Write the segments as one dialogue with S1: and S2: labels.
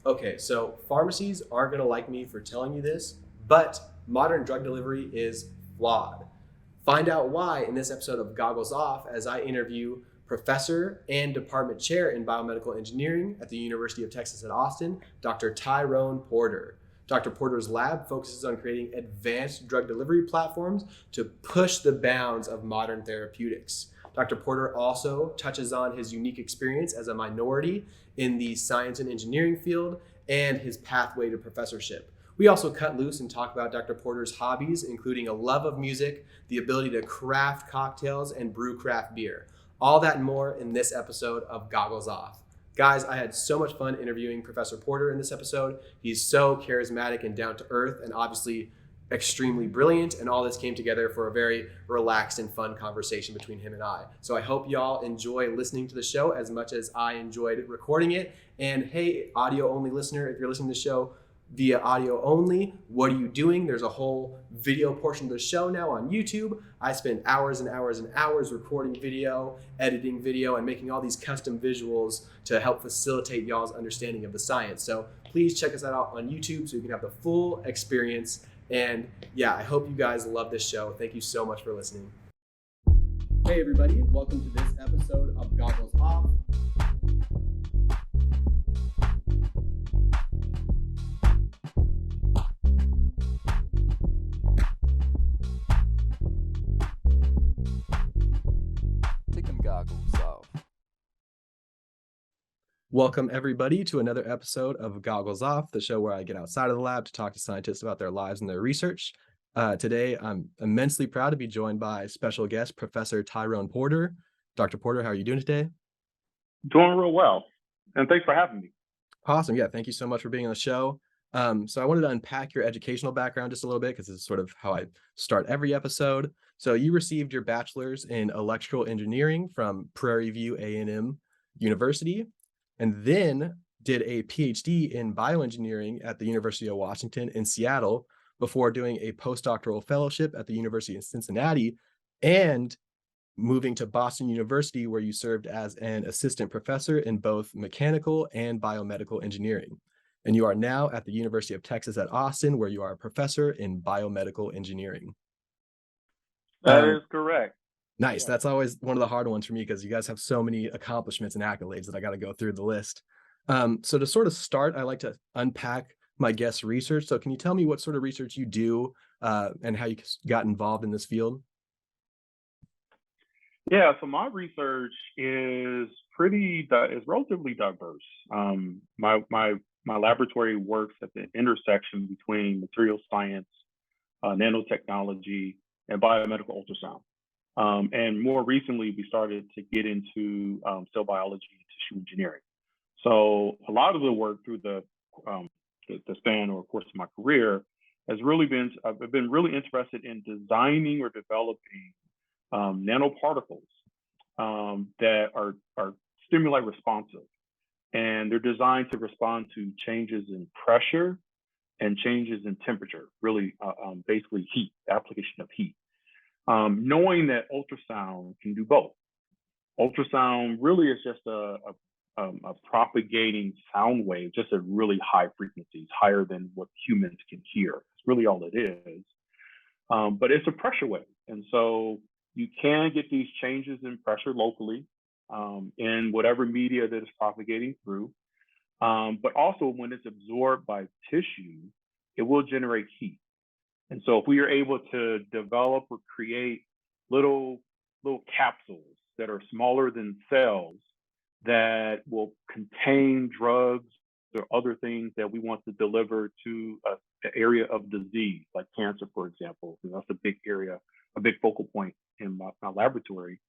S1: Okay, so pharmacies aren't going to like me for telling you this, but modern drug delivery is flawed. Find out why in this episode of Goggles Off as I interview Professor and Department Chair in Biomedical Engineering at the University of Texas at Austin, Dr. Tyrone Porter. Dr. Porter's lab focuses on creating advanced drug delivery platforms to push the bounds of modern therapeutics. Dr. Porter also touches on his unique experience as a minority in the science and engineering field and his pathway to professorship. We also cut loose and talk about Dr. Porter's hobbies, including a love of music, the ability to craft cocktails, and brew craft beer. All that and more in this episode of Goggles Off. Guys, I had so much fun interviewing Professor Porter in this episode. He's so charismatic and down to earth, and obviously extremely brilliant, and all this came together for a very relaxed and fun conversation between him and I. So I hope y'all enjoy listening to the show as much as I enjoyed recording it. And hey, audio only listener, if you're listening to the show via audio only, what are you doing? There's a whole video portion of the show now on YouTube. I spend hours and hours and hours recording video, editing video, and making all these custom visuals to help facilitate y'all's understanding of the science. So please check us out on YouTube so you can have the full experience. And yeah, I hope you guys love this show. Thank you so much for listening. Hey everybody, welcome to this episode of Goggles Off.
S2: Take them goggles off.
S1: Welcome everybody to another episode of Goggles Off, the show where I get outside of the lab to talk to scientists about their lives and their research. Today, I'm immensely proud to be joined by special guest, Professor Tyrone Porter. Dr. Porter, how are you doing today?
S3: Doing real well. And thanks for having me.
S1: Awesome. Yeah, thank you so much for being on the show. So I wanted to unpack your educational background just a little bit because this is sort of how I start every episode. So you received your bachelor's in electrical engineering from Prairie View A&M University, and then did a PhD in bioengineering at the University of Washington in Seattle before doing a postdoctoral fellowship at the University of Cincinnati and moving to Boston University, where you served as an assistant professor in both mechanical and biomedical engineering. And you are now at the University of Texas at Austin, where you are a professor in biomedical engineering.
S3: That is correct.
S1: Nice. That's always one of the hard ones for me because you guys have so many accomplishments and accolades that I got to go through the list. So to sort of start, I like to unpack my guest's research. So can you tell me what sort of research you do and how you got involved in this field?
S3: Yeah, so my research is relatively diverse. My laboratory works at the intersection between material science, nanotechnology, and biomedical ultrasound. And more recently, we started to get into cell biology and tissue engineering. So a lot of the work through the span or course of my career has really been, I've been really interested in designing or developing nanoparticles that are stimuli responsive. And they're designed to respond to changes in pressure and changes in temperature, really basically heat, application of heat. Knowing that ultrasound can do both. Ultrasound really is just a propagating sound wave, just at really high frequencies, higher than what humans can hear. It's really all it is. But it's a pressure wave. And so you can get these changes in pressure locally in whatever media that it's propagating through. But also when it's absorbed by tissue, it will generate heat. And so if we are able to develop or create little capsules that are smaller than cells that will contain drugs or other things that we want to deliver to an area of disease, like cancer, for example, because that's a big area, a big focal point in my laboratory,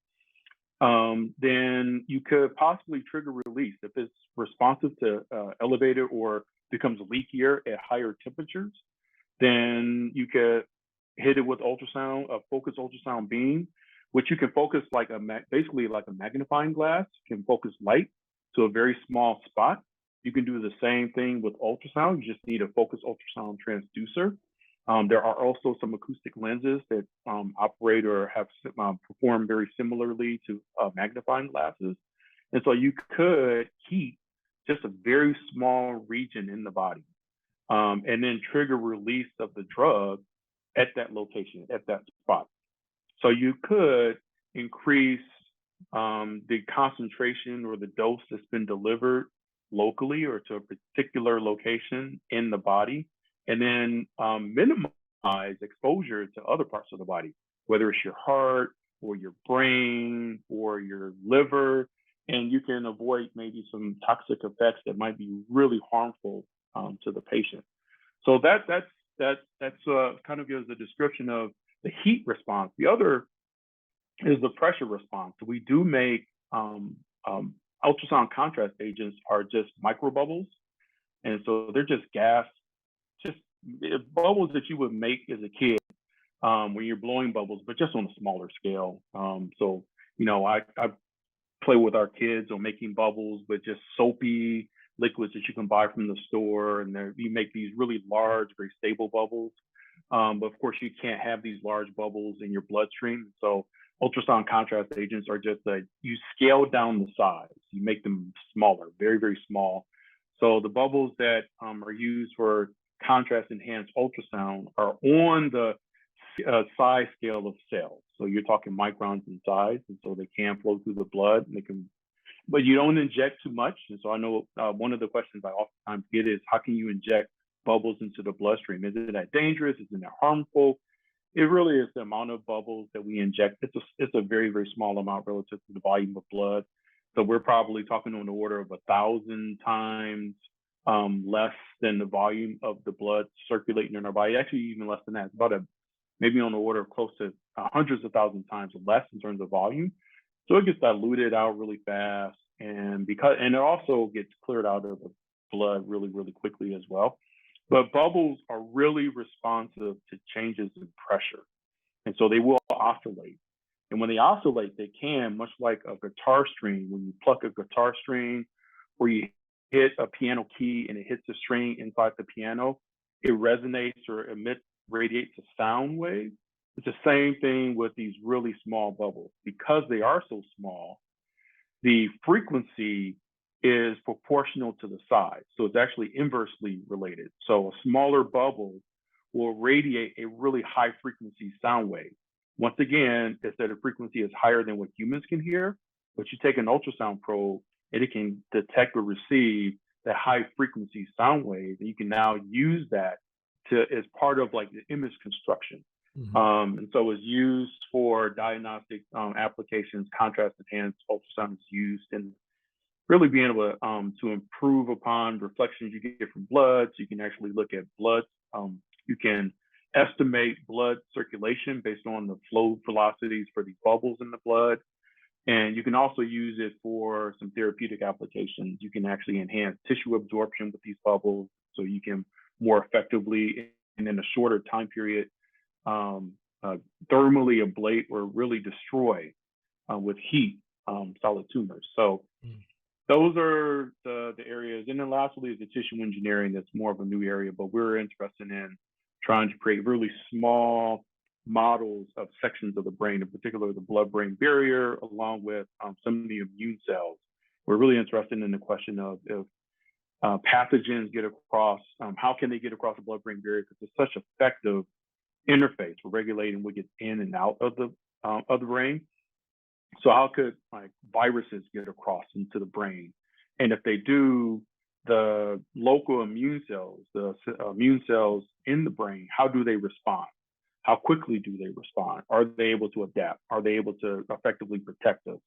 S3: then you could possibly trigger release. If it's responsive to elevated or becomes leakier at higher temperatures, then you could hit it with ultrasound, a focused ultrasound beam, which you can focus like basically like a magnifying glass, can focus light to a very small spot. You can do the same thing with ultrasound. You just need a focused ultrasound transducer. There are also some acoustic lenses that operate or have performed very similarly to magnifying glasses. And so you could heat just a very small region in the body, and then trigger release of the drug at that location, at that spot. So you could increase the concentration or the dose that's been delivered locally or to a particular location in the body, and then minimize exposure to other parts of the body, whether it's your heart or your brain or your liver, and you can avoid maybe some toxic effects that might be really harmful to the patient. So that's kind of gives a description of the heat response. The other is the pressure response. We do make ultrasound contrast agents are just micro bubbles, and so they're just gas, just bubbles that you would make as a kid when you're blowing bubbles, but just on a smaller scale. So I play with our kids on making bubbles with just soapy liquids that you can buy from the store, and you make these really large, very stable bubbles. But of course, you can't have these large bubbles in your bloodstream. So ultrasound contrast agents are just you scale down the size. You make them smaller, very, very small. So the bubbles that are used for contrast enhanced ultrasound are on the size scale of cells. So you're talking microns in size, and so they can flow through the blood, and but you don't inject too much. And so I know one of the questions I oftentimes get is, how can you inject bubbles into the bloodstream? Is it that dangerous? Is it that harmful? It really is the amount of bubbles that we inject. It's a very, very small amount relative to the volume of blood. So we're probably talking on the order of 1,000 times less than the volume of the blood circulating in our body. Actually, even less than that. It's about maybe on the order of close to hundreds of thousands times less in terms of volume. So it gets diluted out really fast, and it also gets cleared out of the blood really, really quickly as well. But bubbles are really responsive to changes in pressure, and so they will oscillate. And when they oscillate, they can, much like a guitar string, when you pluck a guitar string or you hit a piano key and it hits the string inside the piano, it resonates or radiates a sound wave. It's the same thing with these really small bubbles. Because they are so small, the frequency is proportional to the size. So it's actually inversely related. So a smaller bubble will radiate a really high frequency sound wave. Once again, it's that a frequency is higher than what humans can hear, but you take an ultrasound probe and it can detect or receive that high frequency sound wave, and you can now use that as part of like the image construction. Mm-hmm. And so it's used for diagnostic applications. Contrast enhanced ultrasound is used in really being able to improve upon reflections you get from blood. So you can actually look at blood. You can estimate blood circulation based on the flow velocities for these bubbles in the blood. And you can also use it for some therapeutic applications. You can actually enhance tissue absorption with these bubbles, so you can more effectively and in a shorter time period thermally ablate or really destroy with heat solid tumors. So those are the areas. And then lastly is the tissue engineering. That's more of a new area, but we're interested in trying to create really small models of sections of the brain, in particular the blood-brain barrier, along with some of the immune cells. We're really interested in the question of if pathogens get across, how can they get across the blood-brain barrier? Because it's such effective interface for regulating what gets in and out of the brain. So how could like viruses get across into the brain? And if they do, the local immune cells, the immune cells in the brain, how do they respond? How quickly do they respond? Are they able to adapt? Are they able to effectively protect us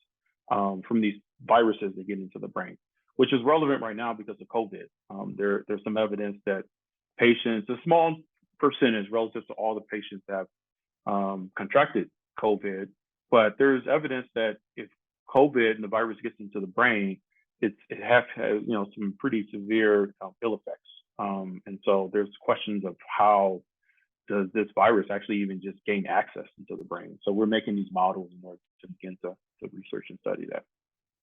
S3: from these viruses that get into the brain? Which is relevant right now because of COVID. There's some evidence that patients, a small percentage relative to all the patients that have contracted COVID, but there's evidence that if COVID and the virus gets into the brain, it has some pretty severe ill effects. And so there's questions of how does this virus actually even just gain access into the brain? So we're making these models in order to begin to research and study that.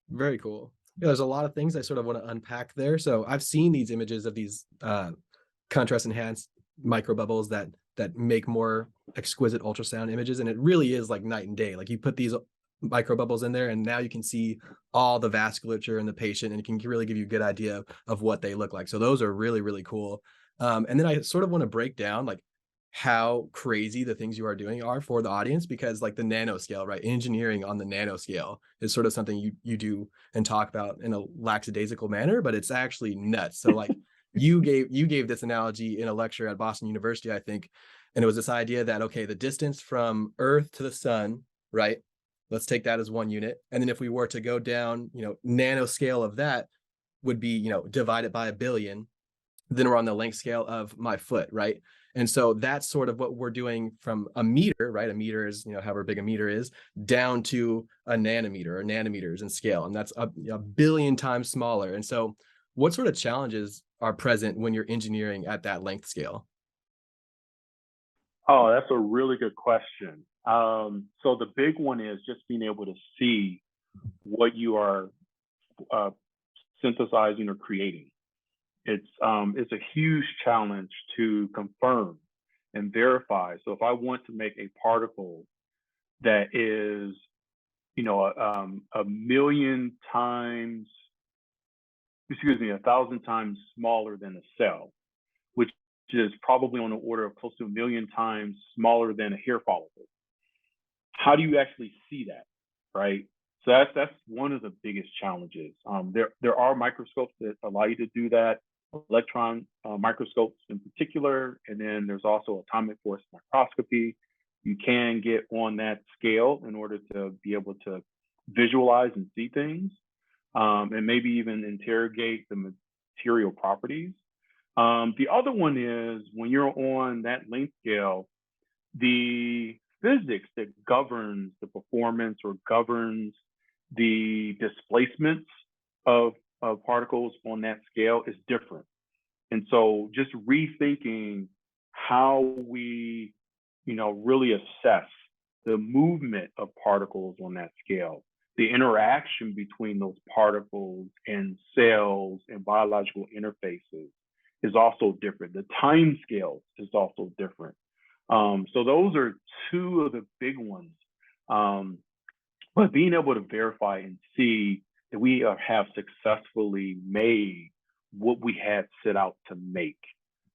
S1: Very cool. Yeah, there's a lot of things I sort of want to unpack there. So I've seen these images of these contrast enhanced microbubbles that make more exquisite ultrasound images, and it really is like night and day. Like you put these microbubbles in there, and now you can see all the vasculature in the patient, and it can really give you a good idea of what they look like. So those are really, really cool. And then I sort of want to break down like how crazy the things you are doing are for the audience, because like the nanoscale, right? Engineering on the nanoscale is sort of something you do and talk about in a lackadaisical manner, but it's actually nuts. So like you gave this analogy in a lecture at Boston University, I think, and it was this idea that, okay, the distance from Earth to the sun, right? Let's take that as one unit. And then if we were to go down, nanoscale of that would be, divided by a billion, then we're on the length scale of my foot, right? And so that's sort of what we're doing from a meter, right? A meter is, however big a meter is, down to a nanometer or nanometers in scale. And that's a billion times smaller. And so what sort of challenges are present when you're engineering at that length scale?
S3: Oh, that's a really good question. So the big one is just being able to see what you are uh, synthesizing or creating. It's a huge challenge to confirm and verify. So if I want to make a particle that is, a million times, excuse me, 1,000 times smaller than a cell, which is probably on the order of close to a million times smaller than a hair follicle. How do you actually see that, right? So that's one of the biggest challenges. There are microscopes that allow you to do that, electron microscopes in particular, and then there's also atomic force microscopy. You can get on that scale in order to be able to visualize and see things, and maybe even interrogate the material properties. The other one is when you're on that length scale, the physics that governs the performance or governs the displacements of particles on that scale is different. And so just rethinking how we, really assess the movement of particles on that scale, the interaction between those particles and cells and biological interfaces is also different. The time scale is also different. So those are two of the big ones. But being able to verify and see that we have successfully made what we had set out to make,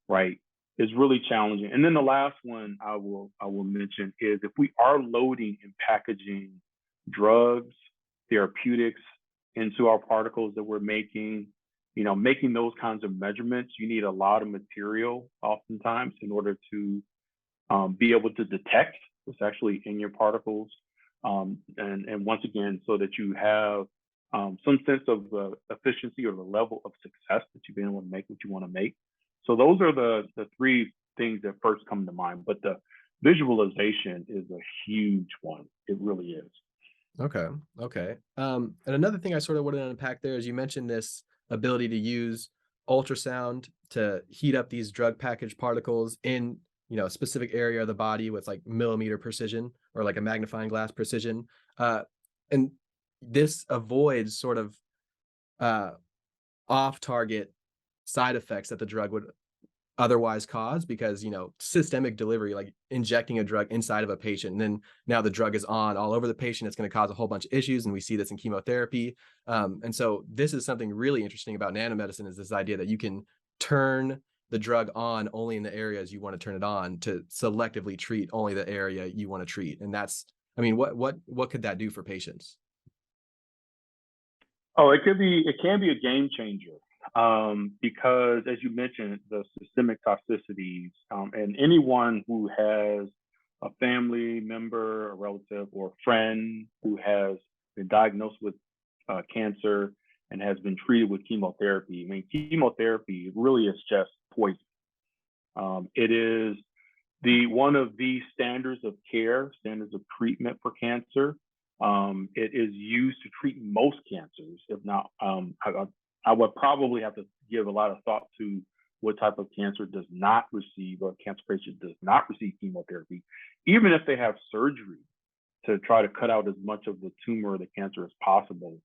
S3: right, is really challenging. And then the last one I will mention is if we are loading and packaging drugs, therapeutics into our particles that we're making, making those kinds of measurements, you need a lot of material oftentimes in order to be able to detect what's actually in your particles. And once again, so that you have some sense of efficiency or the level of success that you've been able to make what you want to make. So those are the three things that first come to mind. But the visualization is a huge one. It really is.
S1: Okay. Okay. And another thing I sort of wanted to unpack there is you mentioned this ability to use ultrasound to heat up these drug package particles in, a specific area of the body with like millimeter precision or like a magnifying glass precision. And this avoids sort of off target side effects that the drug would otherwise cause, because systemic delivery, like injecting a drug inside of a patient, and then now the drug is on all over the patient, it's going to cause a whole bunch of issues, and we see this in chemotherapy. And so this is something really interesting about nanomedicine, is this idea that you can turn the drug on only in the areas you want to turn it on, to selectively treat only the area you want to treat. And that's, I mean, what could that do for patients?
S3: Oh, it can be a game changer, because as you mentioned, the systemic toxicities, and anyone who has a family member, a relative, or a friend who has been diagnosed with cancer and has been treated with chemotherapy. I mean, chemotherapy really is just poison. It is one of the standards of care, standards of treatment for cancer. It is used to treat most cancers. If not, I would probably have to give a lot of thought to what type of cancer does not receive, or cancer patient does not receive chemotherapy, even if they have surgery to try to cut out as much of the tumor or the cancer as possible.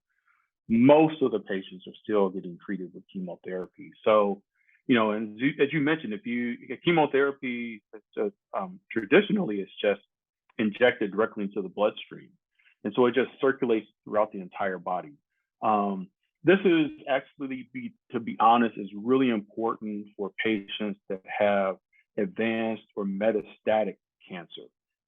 S3: Most of the patients are still getting treated with chemotherapy. So, and as you mentioned, chemotherapy traditionally is just injected directly into the bloodstream. And so it just circulates throughout the entire body. This is actually, to be honest, is really important for patients that have advanced or metastatic cancer,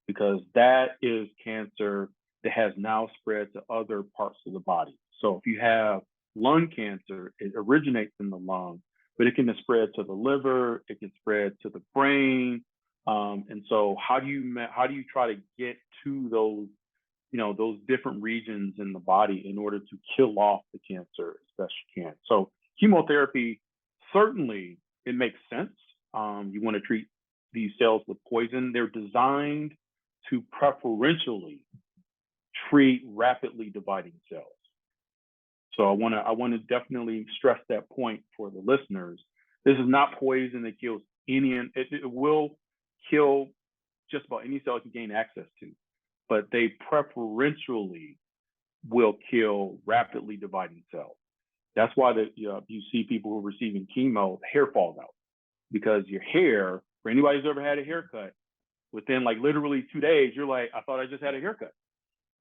S3: because that is cancer that has now spread to other parts of the body. So if you have lung cancer, it originates in the lung, but it can spread to the liver, it can spread to the brain. And so how do you try to get to those, those different regions in the body in order to kill off the cancer as best you can? So chemotherapy, certainly it makes sense. You want to treat these cells with poison. They're designed to preferentially treat rapidly dividing cells. So I want to definitely stress that point for the listeners. This is not poison that kills any. It will kill just about any cell you can gain access to, but they preferentially will kill rapidly dividing cells. That's why you see people who are receiving chemo, hair falls out, because your hair, for anybody who's ever had a haircut, within like literally 2 days, you're like, I thought I just had a haircut,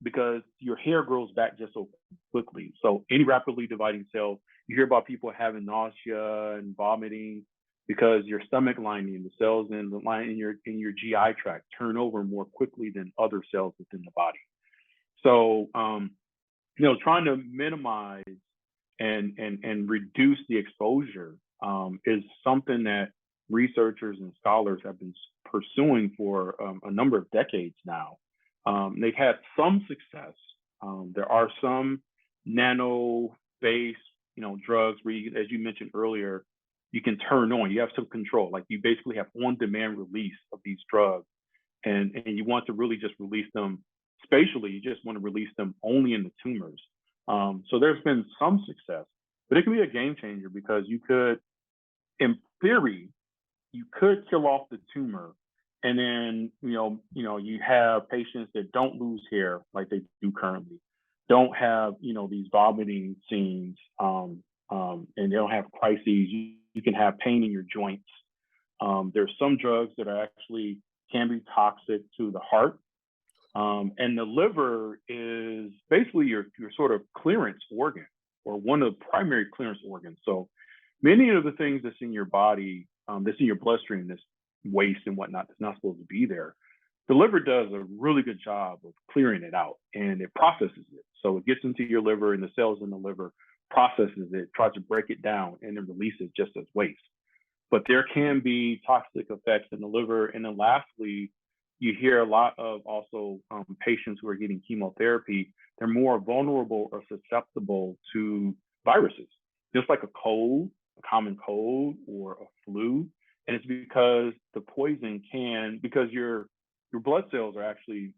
S3: because your hair grows back just so quickly. So any rapidly dividing cells, you hear about people having nausea and vomiting because your stomach lining, the cells in the line in your GI tract turn over more quickly than other cells within the body. So trying to minimize and reduce the exposure is something that researchers and scholars have been pursuing for a number of decades now. They've had some success. There are some nano-based, drugs where, as you mentioned earlier, you can turn on. You have some control. Like, you basically have on-demand release of these drugs, and you want to really just release them spatially. You just want to release them only in the tumors. So there's been some success, but it can be a game changer, because you could, in theory, you could kill off the tumor. And then, you have patients that don't lose hair like they do currently, don't have, these vomiting scenes, and they don't have crises. You can have pain in your joints. There's some drugs that are actually can be toxic to the heart. And the liver is basically your sort of clearance organ, or one of the primary clearance organs. So many of the things that's in your body, that's in your bloodstream, this waste and whatnot that's not supposed to be there, the liver does a really good job of clearing it out, and it processes it. So it gets into your liver, and the cells in the liver processes it, tries to break it down, and then releases just as waste. But there can be toxic effects in the liver. And then lastly, you hear a lot of also patients who are getting chemotherapy, they're more vulnerable or susceptible to viruses, just like a cold, a common cold, or a flu. And it's because the poison because your blood cells are actually,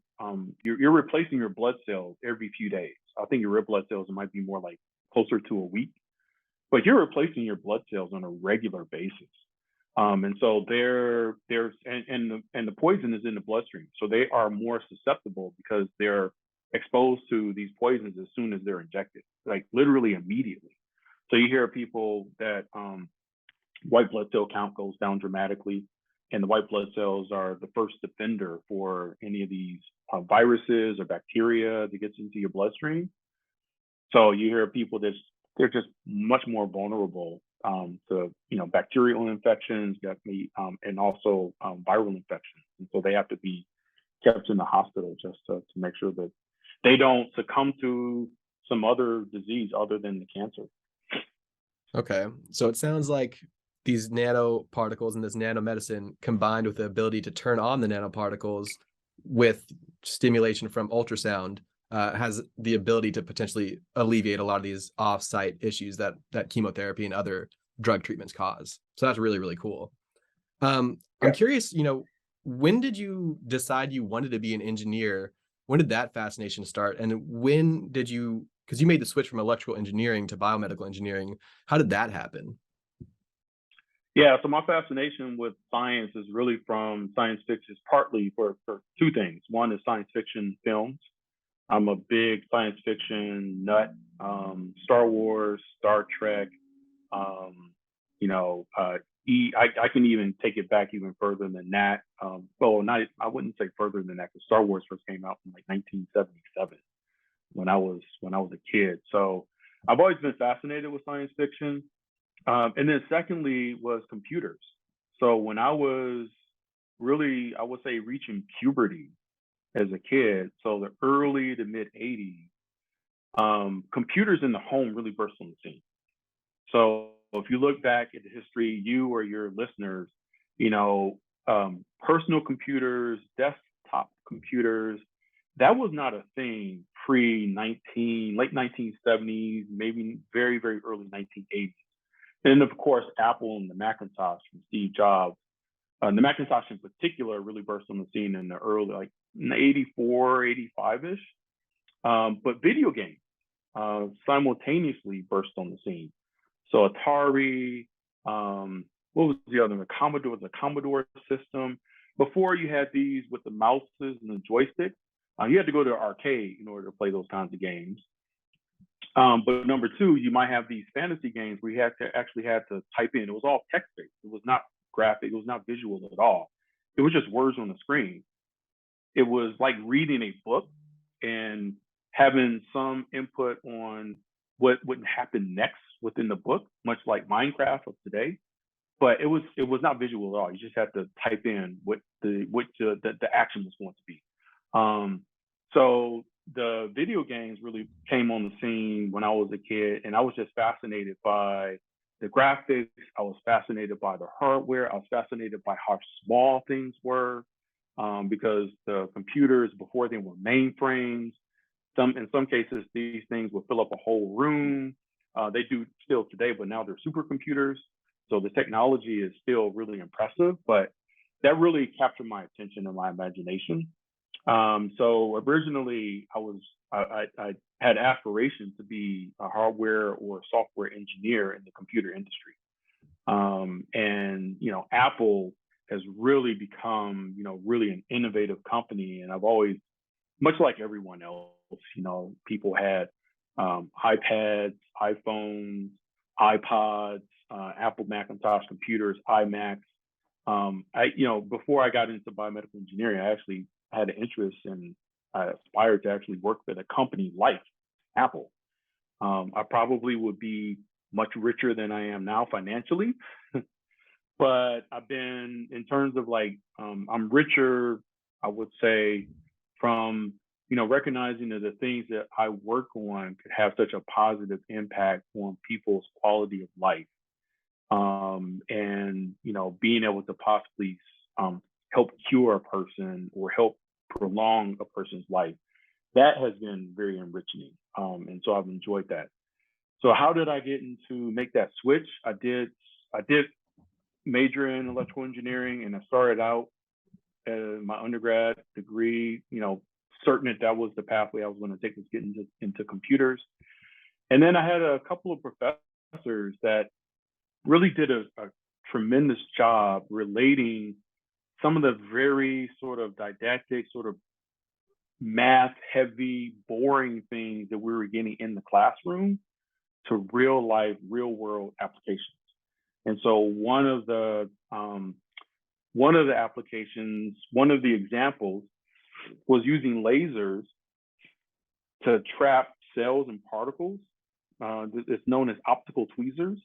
S3: you're replacing your blood cells every few days. I think your red blood cells, it might be more like closer to a week, but you're replacing your blood cells on a regular basis. And so the poison is in the bloodstream. So they are more susceptible because they're exposed to these poisons as soon as they're injected, like literally immediately. So you hear people that white blood cell count goes down dramatically, and the white blood cells are the first defender for any of these viruses or bacteria that gets into your bloodstream. So you hear people that they're just much more vulnerable to bacterial infections, and also viral infections, and so they have to be kept in the hospital just to make sure that they don't succumb to some other disease other than the cancer.
S1: Okay, so it sounds like these nanoparticles and this nanomedicine, combined with the ability to turn on the nanoparticles with stimulation from ultrasound, has the ability to potentially alleviate a lot of these off-site issues that chemotherapy and other drug treatments cause. So that's really, really cool. I'm curious, when did you decide you wanted to be an engineer? When did that fascination start? And when did you, because you made the switch from electrical engineering to biomedical engineering, how did that happen?
S3: Yeah, so my fascination with science is really from science fiction, partly for two things. One is science fiction films. I'm a big science fiction nut. Star Wars, Star Trek. I can even take it back even further than that. I wouldn't say further than that, because Star Wars first came out in like 1977. a kid. So I've always been fascinated with science fiction. And then secondly was computers. So when I was really, I would say, reaching puberty as a kid, so the early to mid 80s, computers in the home really burst on the scene. So if you look back at the history, you or your listeners, you know, personal computers, desktop computers, that was not a thing late 1970s, maybe very, very early 1980s. And of course, Apple and the Macintosh from Steve Jobs. The Macintosh in particular really burst on the scene in the early, like 84, 85-ish. But video games simultaneously burst on the scene. So Atari, what was the other one? The Commodore system. Before you had these with the mouses and the joysticks, you had to go to an arcade in order to play those kinds of games. But number two, you might have these fantasy games where you had to type in. It was all text-based. It was not graphic. It was not visual at all. It was just words on the screen. It was like reading a book and having some input on what would happen next within the book, much like Minecraft of today. But it was not visual at all. You just had to type in what the action was going to be. So the video games really came on the scene when I was a kid, and I was just fascinated by the graphics. I was fascinated by the hardware. I was fascinated by how small things were, because the computers before they were mainframes. In some cases, these things would fill up a whole room. They do still today, but now they're supercomputers. So the technology is still really impressive, but that really captured my attention and my imagination. So originally, I had aspirations to be a hardware or software engineer in the computer industry. And Apple has really become really an innovative company, and I've always, much like everyone else, people had iPads, iPhones, iPods, Apple Macintosh computers, iMacs. Before I got into biomedical engineering, I actually had an interest and I aspired to actually work at a company like Apple. I probably would be much richer than I am now financially, but I've been, in terms of I'm richer, I would say, from recognizing that the things that I work on could have such a positive impact on people's quality of life, and being able to possibly help cure a person or help prolong a person's life. That has been very enriching, and so I've enjoyed that. So how did I get into make that switch? I did major in electrical engineering, and I started out my undergrad degree, certain that was the pathway I was going to take, was getting into computers. And then I had a couple of professors that really did a tremendous job relating some of the very sort of didactic, sort of math heavy, boring things that we were getting in the classroom to real life, real world applications. And so one of the applications, one of the examples was using lasers to trap cells and particles. It's known as optical tweezers.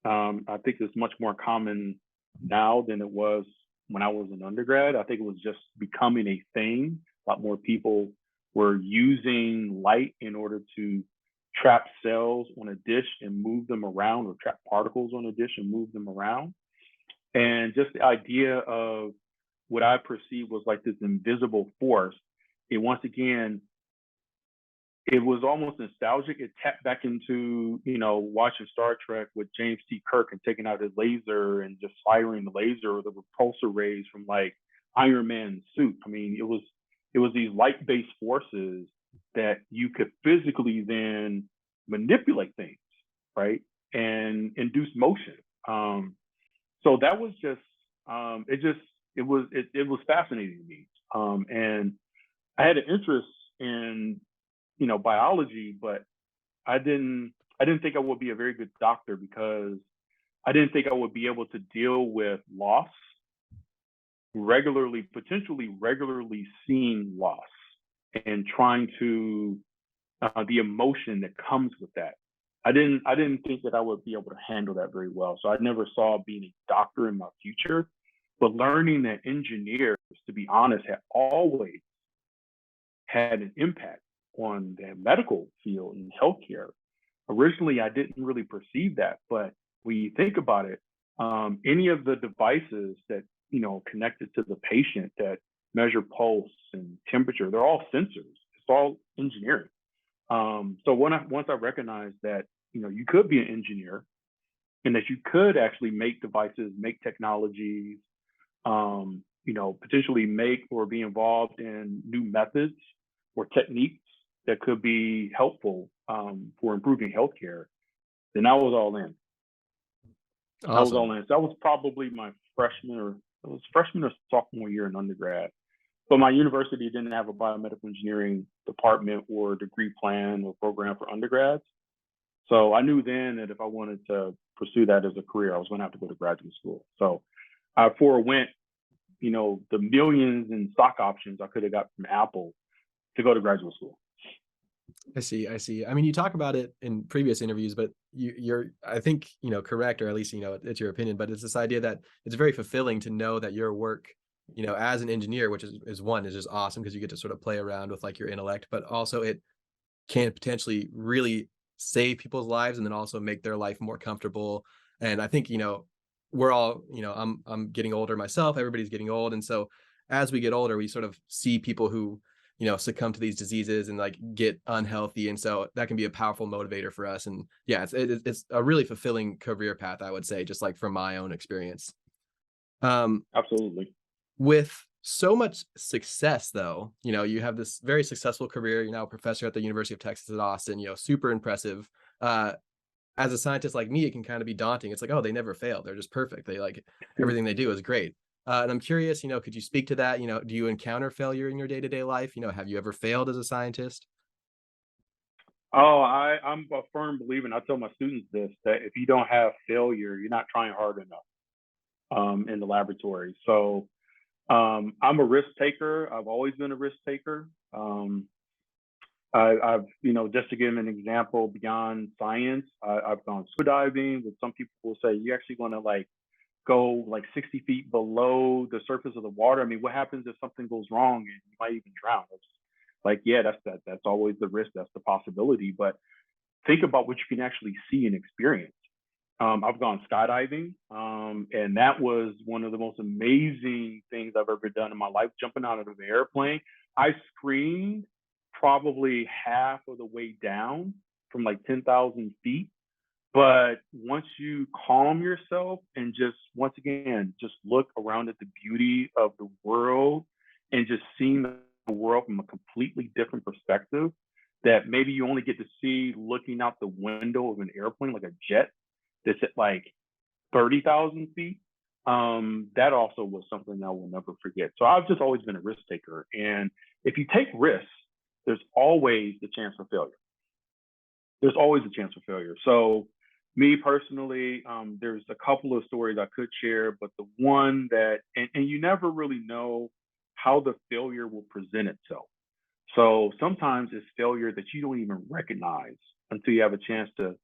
S3: I think it's much more common now than it was when I was an undergrad. I think it was just becoming a thing. A lot more people were using light in order to trap cells on a dish and move them around, or trap particles on a dish and move them around. And just the idea of what I perceived was like this invisible force. It once again, it was almost nostalgic. It tapped back into, watching Star Trek with James T. Kirk and taking out his laser and just firing the laser or the repulsor rays from like Iron Man's suit. I mean, it was these light-based forces that you could physically then manipulate things, right? And induce motion. So that was just, it was fascinating to me. And I had an interest in, biology, but I didn't think I would be a very good doctor, because I didn't think I would be able to deal with loss potentially regularly seeing loss and trying to the emotion that comes with that. I didn't think that I would be able to handle that very well. So I never saw being a doctor in my future. But learning that engineers, to be honest, have always had an impact on the medical field and healthcare. Originally, I didn't really perceive that, but when you think about it, any of the devices that connected to the patient that measure pulse and temperature, they're all sensors. It's all engineering. So once I recognized that you could be an engineer and that you could actually make devices, make technologies, potentially make or be involved in new methods or techniques that could be helpful for improving healthcare, then I was all in. I was
S1: Awesome.
S3: all in. So that was probably my freshman or sophomore year in undergrad. But my university didn't have a biomedical engineering department or degree plan or program for undergrads. So I knew then that if I wanted to pursue that as a career, I was going to have to go to graduate school. So I forewent, the millions in stock options I could have got from Apple to go to graduate school.
S1: I see. I mean, you talk about it in previous interviews, but you're, I think, correct, or at least, it's your opinion, but it's this idea that it's very fulfilling to know that your work, as an engineer, which is just awesome because you get to sort of play around with like your intellect, but also it can potentially really save people's lives and then also make their life more comfortable. And I think, we're all, I'm getting older myself, everybody's getting old. And so as we get older, we sort of see people who, succumb to these diseases and like get unhealthy. And so that can be a powerful motivator for us. And yeah, it's a really fulfilling career path, I would say, just like from my own experience.
S3: Absolutely.
S1: With so much success though, you have this very successful career. You're now a professor at the University of Texas at Austin, super impressive. As a scientist like me, it can kind of be daunting. It's like, oh, they never fail. They're just perfect. They like everything they do is great. And I'm curious, could you speak to that? Do you encounter failure in your day-to-day life? Have you ever failed as a scientist?
S3: Oh, I'm a firm believer, and I tell my students this, that if you don't have failure, you're not trying hard enough in the laboratory. So I'm a risk taker. I've always been a risk taker. I've, just to give an example beyond science, I've gone scuba diving, which some people will say, you actually want to like go like 60 feet below the surface of the water. I mean, what happens if something goes wrong and you might even drown? It's like, yeah, that's always the risk. That's the possibility. But think about what you can actually see and experience. I've gone skydiving, and that was one of the most amazing things I've ever done in my life, jumping out of an airplane. I screamed probably half of the way down from like 10,000 feet. But once you calm yourself and just, once again, just look around at the beauty of the world and just seeing the world from a completely different perspective that maybe you only get to see looking out the window of an airplane, like a jet that's at like 30,000 feet. That also was something I will never forget. So I've just always been a risk taker. And if you take risks, there's always the chance for failure. There's always a chance for failure. So me personally, there's a couple of stories I could share, but the one that, and you never really know how the failure will present itself. So sometimes it's failure that you don't even recognize until you have a chance to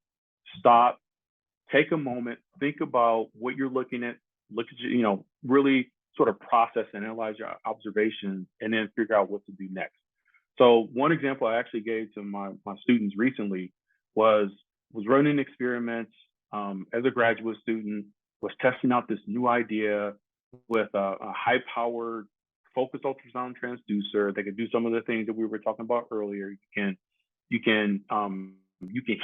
S3: stop, take a moment, think about what you're looking at, look at your, really sort of process and analyze your observations and then figure out what to do next. So one example I actually gave to my students recently was running experiments as a graduate student, was testing out this new idea with a high-powered focused ultrasound transducer that could do some of the things that we were talking about earlier. You can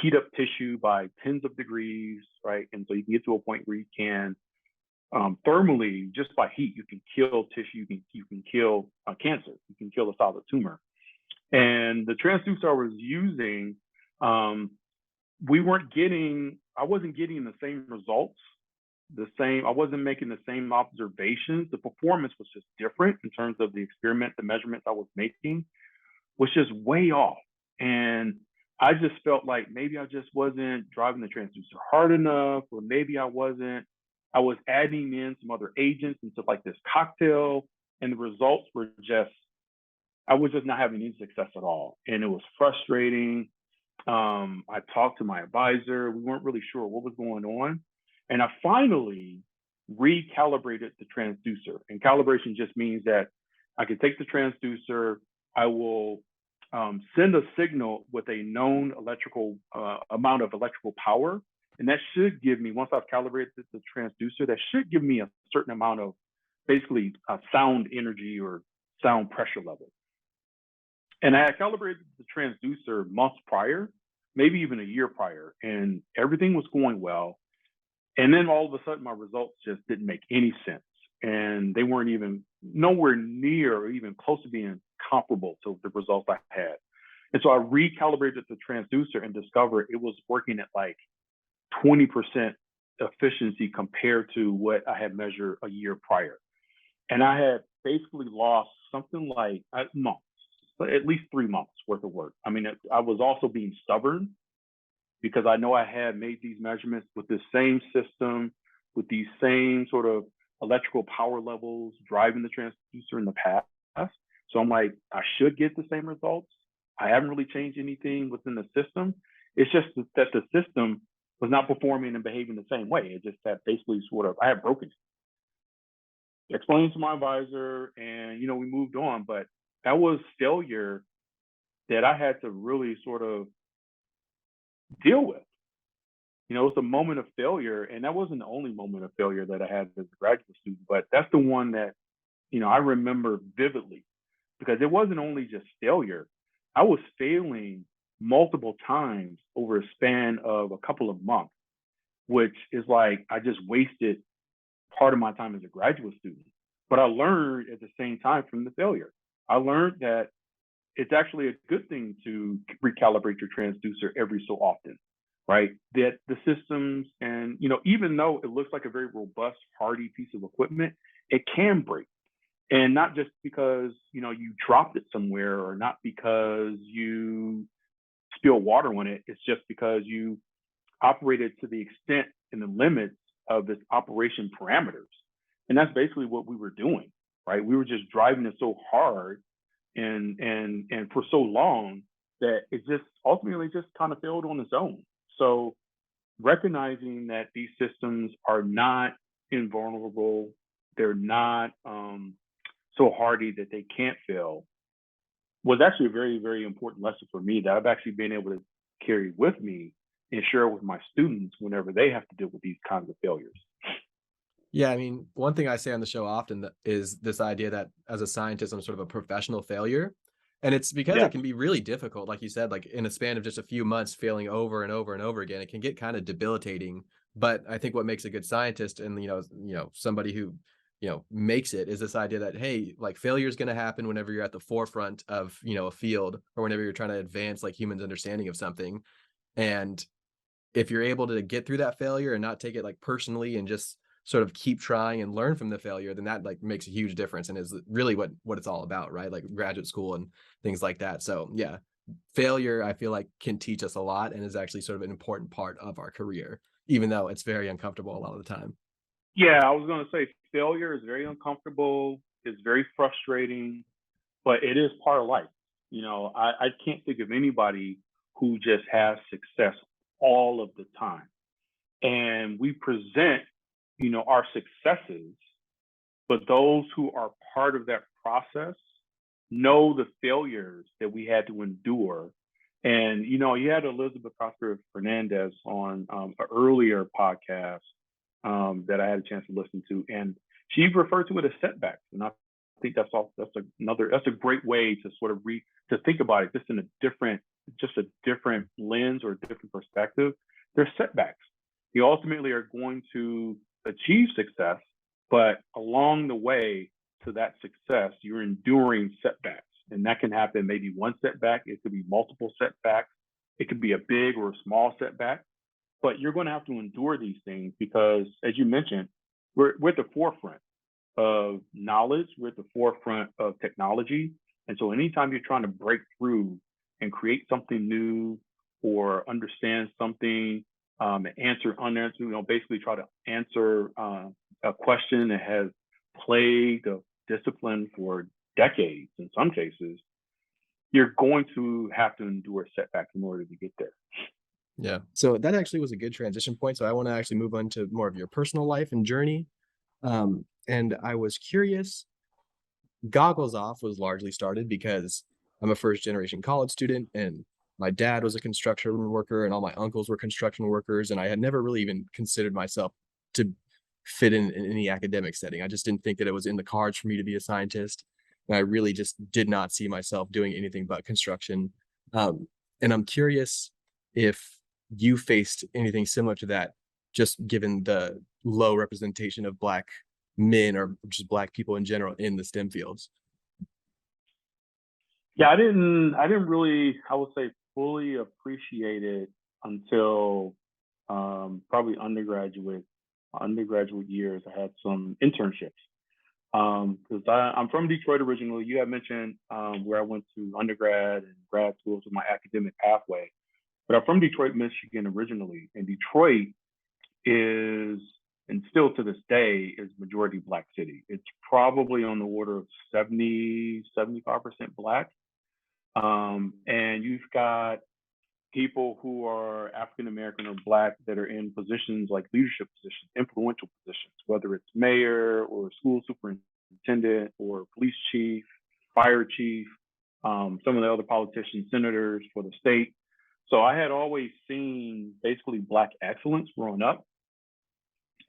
S3: heat up tissue by tens of degrees, right? And so you can get to a point where you can thermally, just by heat, you can kill tissue. You can kill cancer. You can kill a solid tumor. And the transducer I was using, I wasn't getting the same results, I wasn't making the same observations. The performance was just different in terms of the experiment, the measurements I was making was just way off. And I just felt like maybe I just wasn't driving the transducer hard enough, or maybe I was adding in some other agents into like this cocktail, and the results were just, I was just not having any success at all. And it was frustrating. I talked to my advisor. We weren't really sure what was going on. And I finally recalibrated the transducer. And calibration just means that I can take the transducer, I will send a signal with a known electrical amount of electrical power. And that should give me, once I've calibrated the transducer, that should give me a certain amount of basically sound energy or sound pressure level. And I had calibrated the transducer months prior, maybe even a year prior, and everything was going well. And then all of a sudden, my results just didn't make any sense. And they weren't even nowhere near or even close to being comparable to the results I had. And so I recalibrated the transducer and discovered it was working at like 20% efficiency compared to what I had measured a year prior. And I had basically lost something like months, at least 3 months worth of work. I mean, I was also being stubborn because I know I had made these measurements with this same system, with these same sort of electrical power levels driving the transducer in the past. So I'm like, I should get the same results. I haven't really changed anything within the system. It's just that the system was not performing and behaving the same way. It just that basically sort of, I had broken it. Explained to my advisor and, we moved on, but that was failure that I had to really sort of deal with. It was a moment of failure, and that wasn't the only moment of failure that I had as a graduate student, but that's the one that, I remember vividly because it wasn't only just failure. I was failing multiple times over a span of a couple of months, which is like I just wasted part of my time as a graduate student. But I learned at the same time from the failure. I learned that it's actually a good thing to recalibrate your transducer every so often, right? That the systems and, even though it looks like a very robust, hardy piece of equipment, it can break. And not just because, you dropped it somewhere or not because you spill water on it. It's just because you operated to the extent and the limits of its operation parameters. And that's basically what we were doing, right? We were just driving it so hard and for so long that it just ultimately just kind of failed on its own. So recognizing that these systems are not invulnerable, they're not so hardy that they can't fail, was actually a very, very important lesson for me that I've actually been able to carry with me and share with my students whenever they have to deal with these kinds of failures.
S1: Yeah, I mean, one thing I say on the show often is this idea that as a scientist, I'm sort of a professional failure. And it's because
S3: Yeah.
S1: it can be really difficult, like you said, like in a span of just a few months, failing over and over and over again, it can get kind of debilitating. But I think what makes a good scientist and, somebody who, makes it is this idea that, hey, like failure is going to happen whenever you're at the forefront of, a field or whenever you're trying to advance like humans' understanding of something. And if you're able to get through that failure and not take it like personally and just sort of keep trying and learn from the failure, then that like makes a huge difference and is really what it's all about, right? Like graduate school and things like that. So yeah, failure I feel like can teach us a lot and is actually sort of an important part of our career, even though it's very uncomfortable a lot of the time.
S3: Yeah, I was going to say failure is very uncomfortable, it's very frustrating, but it is part of life. I can't think of anybody who just has success all of the time. And we present, our successes, but those who are part of that process know the failures that we had to endure. And, you had Elizabeth Prosper Fernandez on an earlier podcast that I had a chance to listen to, and she referred to it as setbacks. And I think that's a great way to sort of to think about it, just in a different lens or a different perspective. There's setbacks. You ultimately are going to achieve success, but along the way to that success, you're enduring setbacks. And that can happen maybe one setback, it could be multiple setbacks, it could be a big or a small setback, but you're going to have to endure these things because, as you mentioned, we're at the forefront of knowledge, we're at the forefront of technology. And so anytime you're trying to break through and create something new or understand something, answer unanswered, basically try to answer a question that has plagued a discipline for decades in some cases, you're going to have to endure setbacks in order to get there.
S1: Yeah. So that actually was a good transition point. So I want to actually move on to more of your personal life and journey. And I was curious, Goggles Off was largely started because I'm a first generation college student and my dad was a construction worker and all my uncles were construction workers. And I had never really even considered myself to fit in any academic setting. I just didn't think that it was in the cards for me to be a scientist. And I really just did not see myself doing anything but construction. And I'm curious if you faced anything similar to that, just given the low representation of Black men or just Black people in general in the STEM fields.
S3: Yeah, I didn't really, I would say, fully appreciate it until probably undergraduate years. I had some internships because I'm from Detroit originally. You had mentioned where I went to undergrad and grad schools with my academic pathway, but I'm from Detroit, Michigan originally, and Detroit is, and still to this day, is majority Black city. It's probably on the order of 75% Black. And you've got people who are African American or Black that are in positions like leadership positions, influential positions, whether it's mayor or school superintendent or police chief, fire chief, some of the other politicians, senators for the state. So I had always seen basically Black excellence growing up.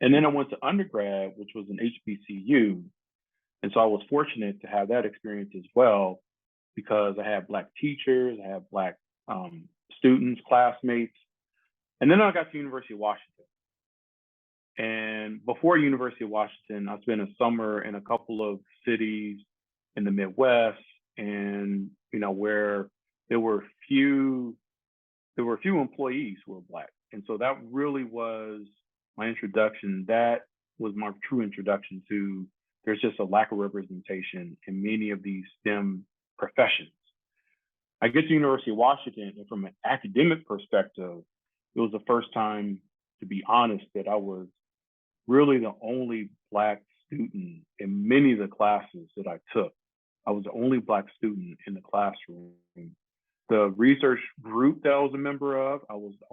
S3: And then I went to undergrad, which was an HBCU. And so I was fortunate to have that experience as well, because I had Black teachers, I had Black students, classmates. And then I got to University of Washington. And before University of Washington, I spent a summer in a couple of cities in the Midwest, and where there were few employees who were Black. And so that really was my introduction. That was my true introduction to, there's just a lack of representation in many of these STEM professions. I get to University of Washington, and from an academic perspective, it was the first time, to be honest, that I was really the only Black student in many of the classes that I took. I was the only Black student in the classroom. The research group that I was a member of, I was the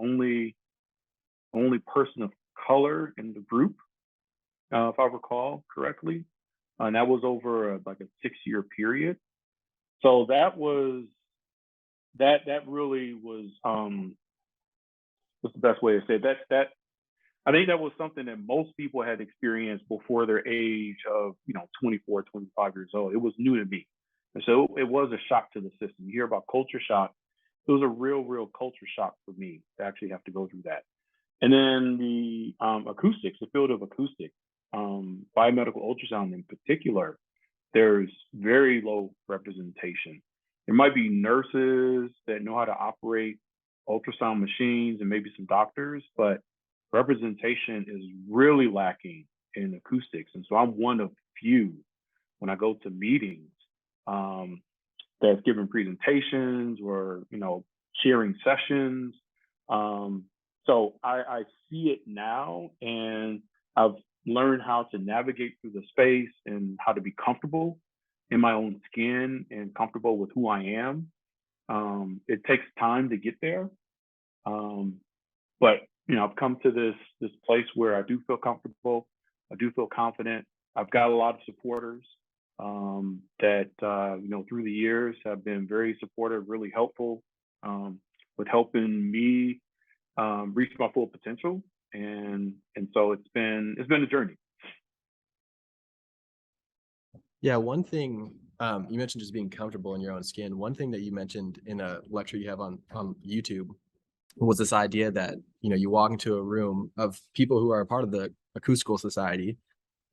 S3: only person of color in the group, if I recall correctly. And that was over like a 6-year period. So that really was, what's the best way to say it? That I think that was something that most people had experienced before their age of 24, 25 years old. It was new to me. And so it was a shock to the system. You hear about culture shock. It was a real culture shock for me to actually have to go through that. And then the acoustics, the field of acoustics, biomedical ultrasound in particular, there's very low representation. There might be nurses that know how to operate ultrasound machines and maybe some doctors, but representation is really lacking in acoustics. And so I'm one of few when I go to meetings that's giving presentations or sharing sessions. So I see it now, and I've learned how to navigate through the space and how to be comfortable in my own skin and comfortable with who I am. It takes time to get there, but I've come to this place where I do feel comfortable. I do feel confident. I've got a lot of supporters that through the years have been very supportive, really helpful with helping me reach my full potential, and so it's been a journey.
S1: Yeah, one thing you mentioned just being comfortable in your own skin. One thing that you mentioned in a lecture you have on YouTube was this idea that you walk into a room of people who are a part of the acoustical society,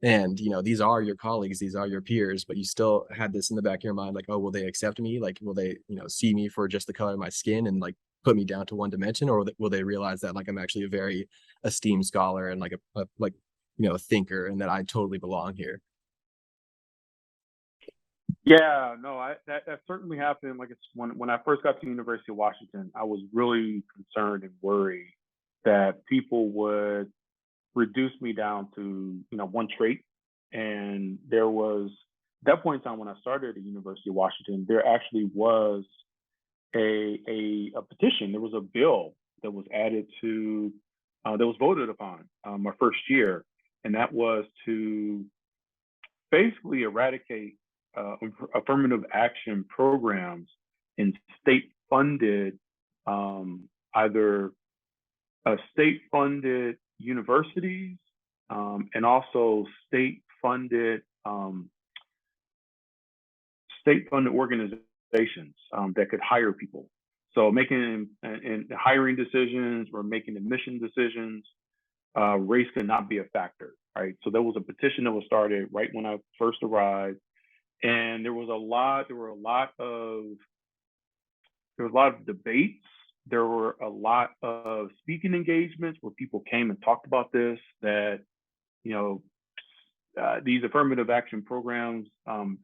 S1: and these are your colleagues, these are your peers, but you still had this in the back of your mind, like, oh, will they accept me? Like, will they see me for just the color of my skin and like put me down to one dimension, or will they realize that like I'm actually a very esteemed scholar and like a thinker, and that I totally belong here?
S3: Yeah, no, that certainly happened. Like, it's when I first got to University of Washington, I was really concerned and worried that people would reduce me down to one trait. And there was, at that point in time when I started at the University of Washington, there actually was a petition. There was a bill that was added to that was voted upon my first year, and that was to basically eradicate affirmative action programs in state-funded, either state-funded universities and also state-funded organizations that could hire people. So making and hiring decisions or making admission decisions, race could not be a factor, right? So there was a petition that was started right when I first arrived, and there were a lot of debates. There were a lot of speaking engagements where people came and talked about this, that, you know, these affirmative action programs,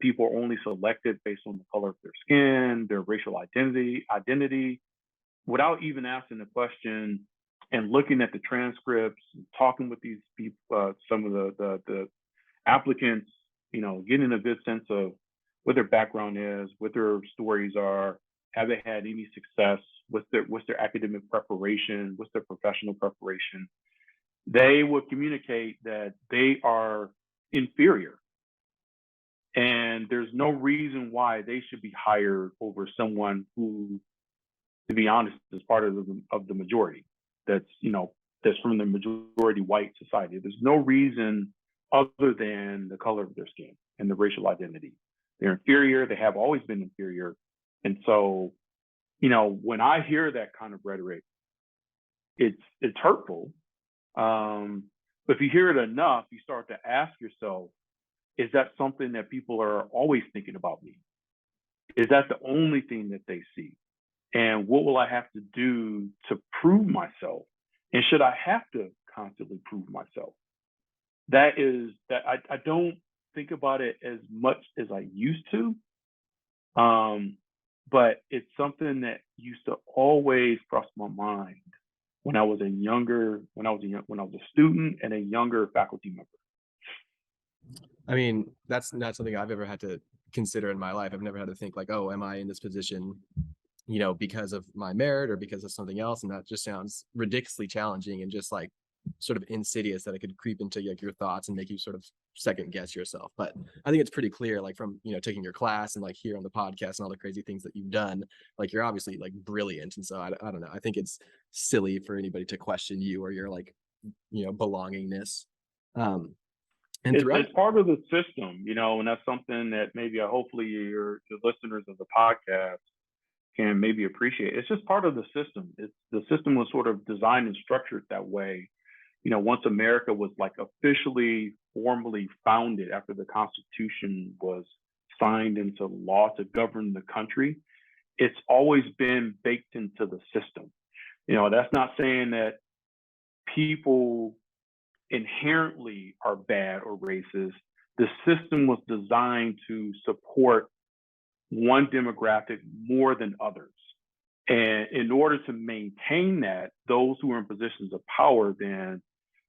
S3: people are only selected based on the color of their skin, their racial identity, without even asking the question and looking at the transcripts, and talking with these people, some of the applicants, you know, getting a good sense of what their background is, what their stories are, have they had any success, what's their academic preparation, what's their professional preparation. They would communicate that they are inferior, and there's no reason why they should be hired over someone who, to be honest, is part of the majority. That's from the majority white society. There's no reason other than the color of their skin and the racial identity. They're inferior. They have always been inferior. And so, when I hear that kind of rhetoric, it's hurtful. But if you hear it enough, you start to ask yourself, is that something that people are always thinking about me? Is that the only thing that they see? And what will I have to do to prove myself? And should I have to constantly prove myself? I don't think about it as much as I used to. But it's something that used to always cross my mind when I was a student and a younger faculty member.
S1: I mean, that's not something I've ever had to consider in my life. I've never had to think like, oh, am I in this position, because of my merit or because of something else? And that just sounds ridiculously challenging and just like sort of insidious that it could creep into like your thoughts and make you sort of second guess yourself. But I think it's pretty clear, like from taking your class and like here on the podcast and all the crazy things that you've done, like you're obviously like brilliant. And so I don't know, I think it's silly for anybody to question you or your like belongingness. And
S3: it's part of the system, and that's something that maybe hopefully your listeners of the podcast can maybe appreciate. It's just part of the system. The system was sort of designed and structured that way. Once America was like officially, formally founded after the Constitution was signed into law to govern the country, it's always been baked into the system. That's not saying that people inherently are bad or racist. The system was designed to support one demographic more than others. And in order to maintain that, those who are in positions of power then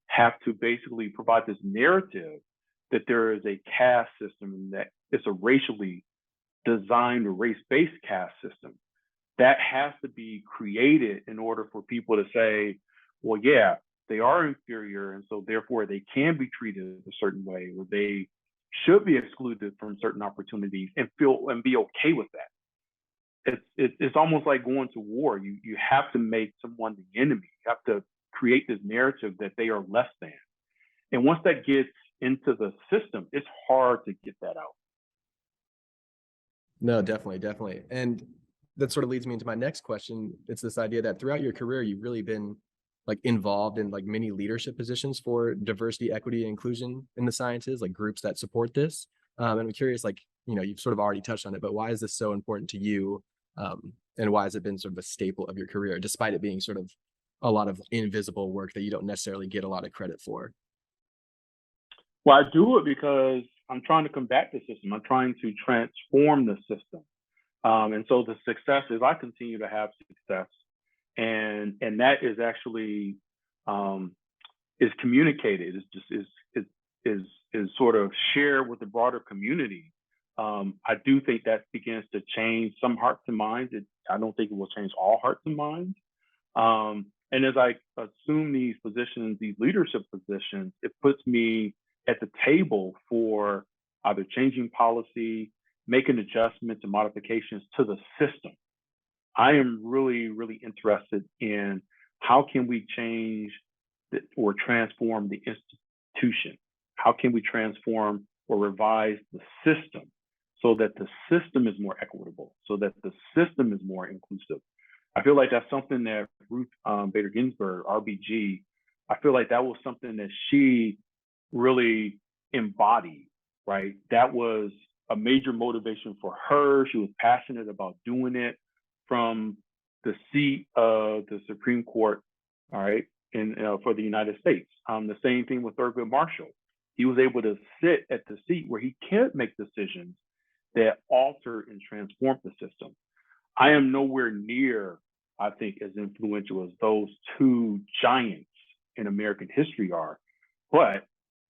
S3: have to basically provide this narrative that there is a caste system and that it's a racially designed or race-based caste system. That has to be created in order for people to say, well, yeah, they are inferior, and so therefore they can be treated a certain way, or they should be excluded from certain opportunities and be okay with that. It's almost like going to war. You have to make someone the enemy. You have to create this narrative that they are less than. And once that gets into the system, it's hard to get that out.
S1: No, definitely. And that sort of leads me into my next question. It's this idea that throughout your career, you've really been like involved in like many leadership positions for diversity, equity, and inclusion in the sciences, like groups that support this. And I'm curious, like, you've sort of already touched on it, but why is this so important to you? And why has it been sort of a staple of your career, despite it being sort of a lot of invisible work that you don't necessarily get a lot of credit for?
S3: Well, I do it because I'm trying to combat the system. I'm trying to transform the system. And so the success is I continue to have success. And that is actually is communicated, is sort of shared with the broader community. I do think that begins to change some hearts and minds. It I don't think it will change all hearts and minds. And as I assume these positions, these leadership positions, it puts me at the table for either changing policy, making adjustments and modifications to the system. I am really, really interested in how can we change or transform the institution? How can we transform or revise the system so that the system is more equitable, so that the system is more inclusive? I feel like that's something that Ruth Bader Ginsburg, RBG, I feel like that was something that she really embodied, right? That was a major motivation for her. She was passionate about doing it from the seat of the Supreme Court, all right, for the United States. The same thing with Thurgood Marshall. He was able to sit at the seat where he can't make decisions that alter and transform the system. I am nowhere near, I think, as influential as those two giants in American history are, but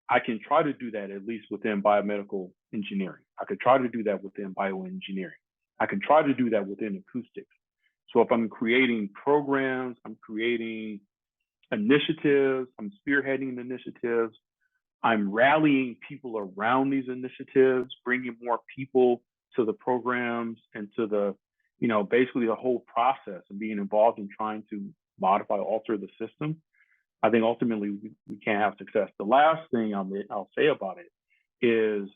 S3: I can try to do that at least within biomedical engineering. I could try to do that within bioengineering. I can try to do that within acoustics. So if I'm creating programs, I'm creating initiatives, I'm spearheading initiatives, I'm rallying people around these initiatives, bringing more people to the programs and to the, basically the whole process and being involved in trying to modify, alter the system. I think ultimately we can't have success. The last thing I'll say about it is,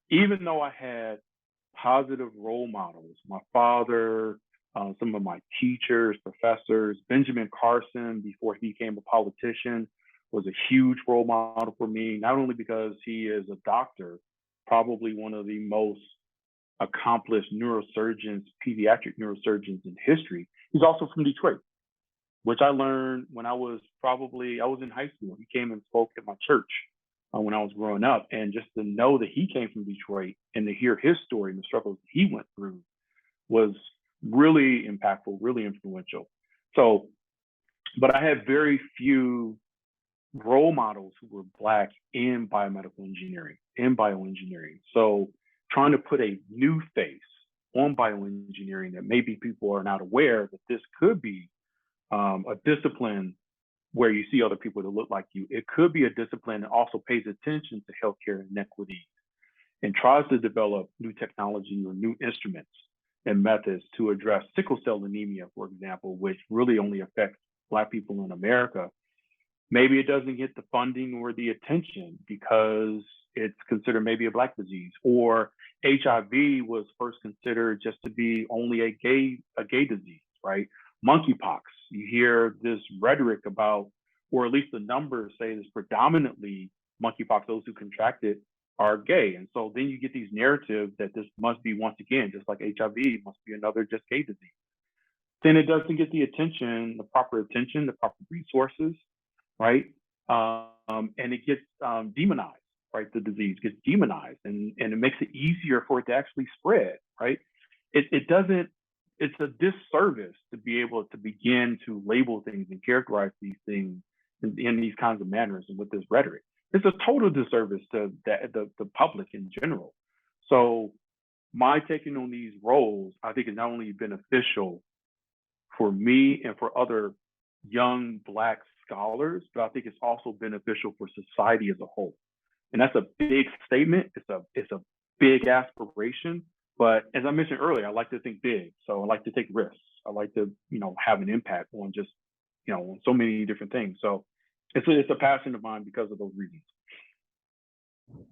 S3: even though I had positive role models, my father, some of my teachers, professors, Benjamin Carson, before he became a politician, was a huge role model for me, not only because he is a doctor, probably one of the most accomplished neurosurgeons, pediatric neurosurgeons in history. He's also from Detroit, which I learned when I was in high school. He came and spoke at my church when I was growing up. And just to know that he came from Detroit and to hear his story and the struggles he went through was really impactful, really influential. So, but I had very few role models who were Black in biomedical engineering, in bioengineering. So trying to put a new face on bioengineering that maybe people are not aware that this could be a discipline where you see other people that look like you. It could be a discipline that also pays attention to healthcare inequity and tries to develop new technology or new instruments and methods to address sickle cell anemia, for example, which really only affects Black people in America. Maybe it doesn't get the funding or the attention because it's considered maybe a Black disease, or HIV was first considered just to be only a gay disease, right? Monkeypox, you hear this rhetoric about, or at least the numbers say it's predominantly monkeypox, those who contract it are gay. And so then you get these narratives that this must be, once again, just like HIV, must be another just gay disease. Then it doesn't get the attention, the proper resources, right? And it gets demonized, right? The disease gets demonized, and it makes it easier for it to actually spread, right? It doesn't, it's a disservice to be able to begin to label things and characterize these things in these kinds of manners and with this rhetoric. It's a total disservice to the public in general. So my taking on these roles, I think, is not only beneficial for me and for other young Black scholars, but I think it's also beneficial for society as a whole. And that's a big statement. It's a big aspiration. But as I mentioned earlier, I like to think big. So I like to take risks. I like to, have an impact on just, on so many different things. So it's a passion of mine because of those reasons.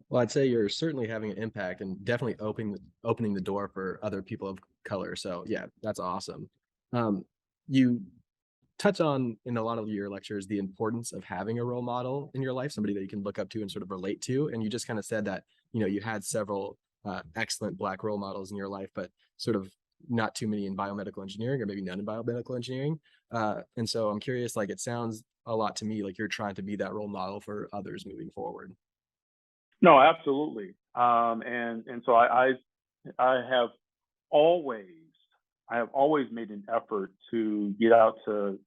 S1: Well, I'd say you're certainly having an impact and definitely opening the door for other people of color. So yeah, that's awesome. You touch on in a lot of your lectures the importance of having a role model in your life, somebody that you can look up to and sort of relate to. And you just kind of said that, you had several excellent Black role models in your life, but sort of not too many in biomedical engineering, or maybe none in biomedical engineering. And so I'm curious, like, it sounds a lot to me like you're trying to be that role model for others moving forward.
S3: No, absolutely. And so I have always made an effort to get out to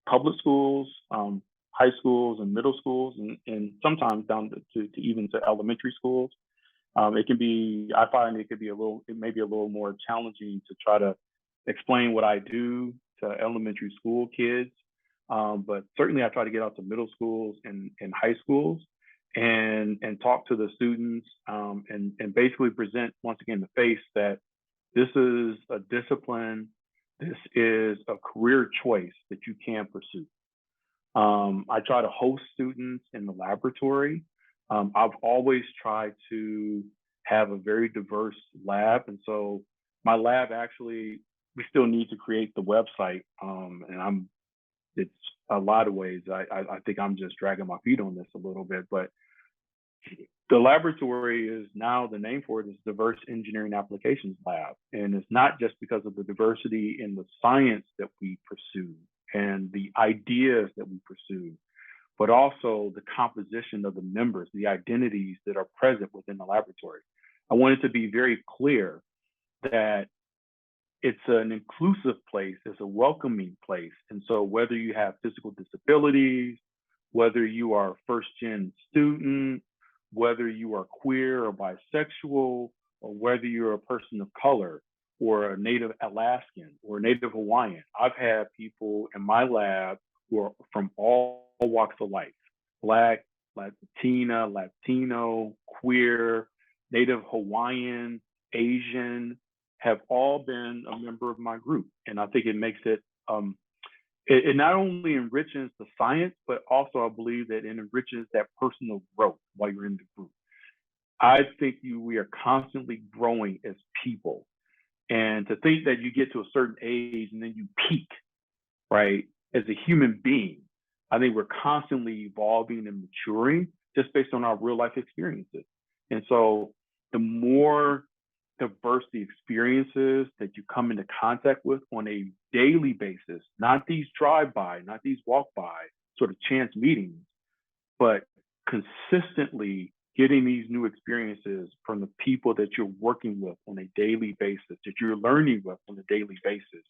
S3: public schools, high schools and middle schools, and sometimes down to even to elementary schools. I find it may be a little more challenging to try to explain what I do to elementary school kids. But certainly I try to get out to middle schools and high schools and talk to the students, and basically present once again the face that this is a discipline, this is a career choice that you can pursue. I try to host students in the laboratory. I've always tried to have a very diverse lab. And so my lab actually, we still need to create the website. It's a lot of ways. I think I'm just dragging my feet on this a little bit, but the laboratory is now, the name for it is Diverse Engineering Applications Lab. And it's not just because of the diversity in the science that we pursue and the ideas that we pursue, but also the composition of the members, the identities that are present within the laboratory. I want it to be very clear that it's an inclusive place, it's a welcoming place. And so whether you have physical disabilities, whether you are a first-gen student, whether you are queer or bisexual, or whether you're a person of color, or a Native Alaskan or Native Hawaiian. I've had people in my lab who are from all walks of life: Black, Latina, Latino, queer, Native Hawaiian, Asian, have all been a member of my group. And I think it makes it, it not only enriches the science, but also I believe that it enriches that personal growth while you're in the group. I think we are constantly growing as people. And to think that you get to a certain age and then you peak, right, as a human being, I think we're constantly evolving and maturing just based on our real life experiences. And so the more diverse the experiences that you come into contact with on a daily basis, not these drive-by, not these walk-by sort of chance meetings, but consistently getting these new experiences from the people that you're working with on a daily basis, that you're learning with on a daily basis,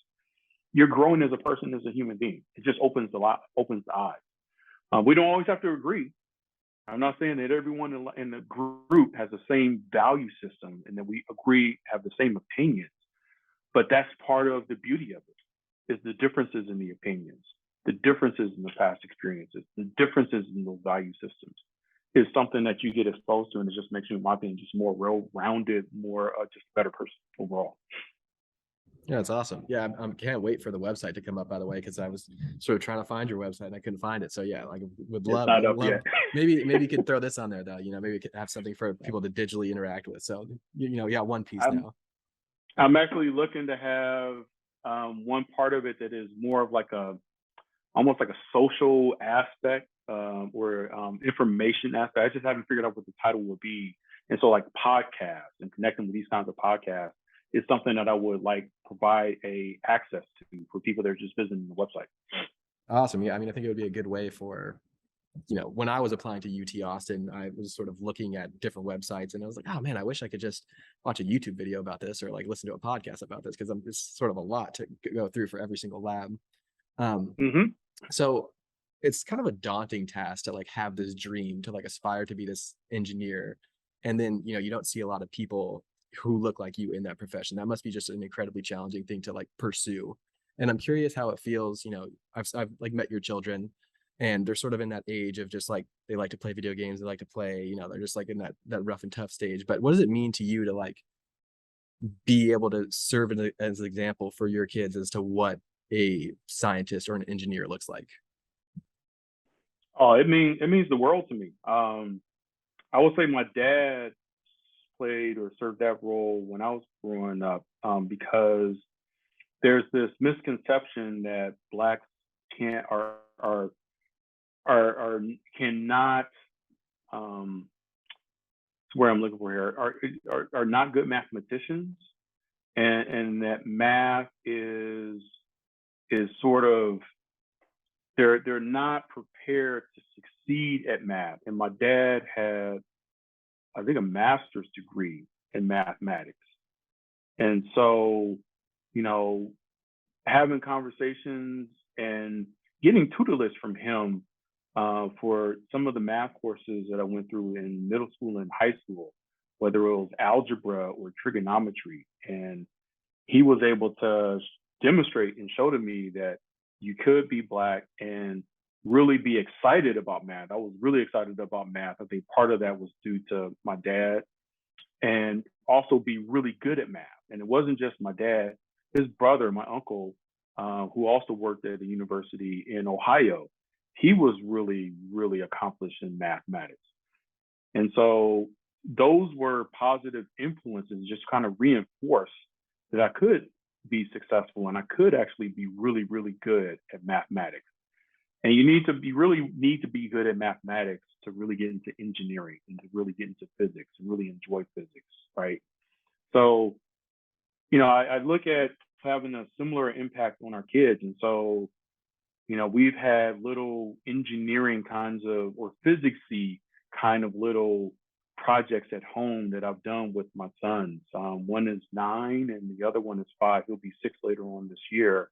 S3: you're growing as a person, as a human being. It just opens the eyes. We don't always have to agree. I'm not saying that everyone in the group has the same value system and that we agree, have the same opinions, but that's part of the beauty of it, is the differences in the opinions, the differences in the past experiences, the differences in those value systems is something that you get exposed to, and it just makes you, in my opinion, just more well-rounded, more just a better person overall.
S1: Yeah, that's awesome. Yeah, I can't wait for the website to come up, by the way, because I was sort of trying to find your website and I couldn't find it. So yeah, like would love,
S3: It's not up yet.
S1: maybe you could throw this on there though. Maybe we could have something for people to digitally interact with. So you got one piece now.
S3: I'm actually looking to have one part of it that is more of like almost like a social aspect, or information aspect. I just haven't figured out what the title would be. And so like podcasts and connecting with these kinds of podcasts is something that I would like provide a access to for people that are just visiting the website.
S1: Awesome. Yeah, I mean, I think it would be a good way for, when I was applying to UT Austin, I was sort of looking at different websites and I was like, oh man, I wish I could just watch a YouTube video about this or like listen to a podcast about this, because it's sort of a lot to go through for every single lab. So it's kind of a daunting task to like have this dream to like aspire to be this engineer. And then, you don't see a lot of people who look like you in that profession. That must be just an incredibly challenging thing to like pursue. And I'm curious how it feels. I've like met your children and they're sort of in that age of just like, they like to play video games. They like to play, they're just like in that rough and tough stage. But what does it mean to you to like be able to serve as an example for your kids as to what a scientist or an engineer looks like?
S3: Oh, it means the world to me. I would say my dad played or served that role when I was growing up, because there's this misconception that Blacks can't are cannot, where I'm looking for here, are not good mathematicians, and that math is sort of, they're not prepared to succeed at math. And my dad had, I think, a master's degree in mathematics. And so, having conversations and getting tutelage from him for some of the math courses that I went through in middle school and high school, whether it was algebra or trigonometry. And he was able to demonstrate and show to me that you could be Black and really be excited about math. I was really excited about math. I think part of that was due to my dad, and also be really good at math. And it wasn't just my dad, his brother, my uncle, who also worked at a university in Ohio, he was really, really accomplished in mathematics. And so those were positive influences, just kind of reinforced that I could be successful and I could actually be really, really good at mathematics. And you really need to be good at mathematics to really get into engineering and to really get into physics and really enjoy physics, right? So, I look at having a similar impact on our kids. And so, we've had little engineering kinds of, or physicsy kind of little projects at home that I've done with my sons. One is 9 and the other one is 5. He'll be 6 later on this year.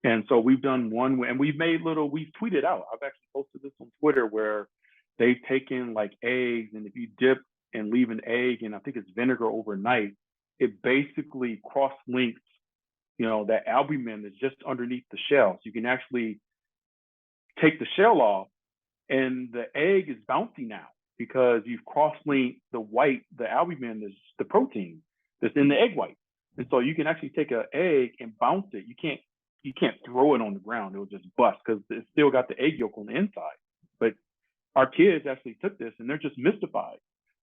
S3: And so we've done one, and we've tweeted out. I've actually posted this on Twitter where they've taken like eggs, and if you dip and leave an egg in, I think it's vinegar overnight, it basically cross-links, that albumin that's just underneath the shell. So you can actually take the shell off, and the egg is bouncy now because you've cross-linked the albumin is the protein that's in the egg white. And so you can actually take an egg and bounce it. You can't throw it on the ground. It'll just bust because it's still got the egg yolk on the inside. But our kids actually took this and they're just mystified,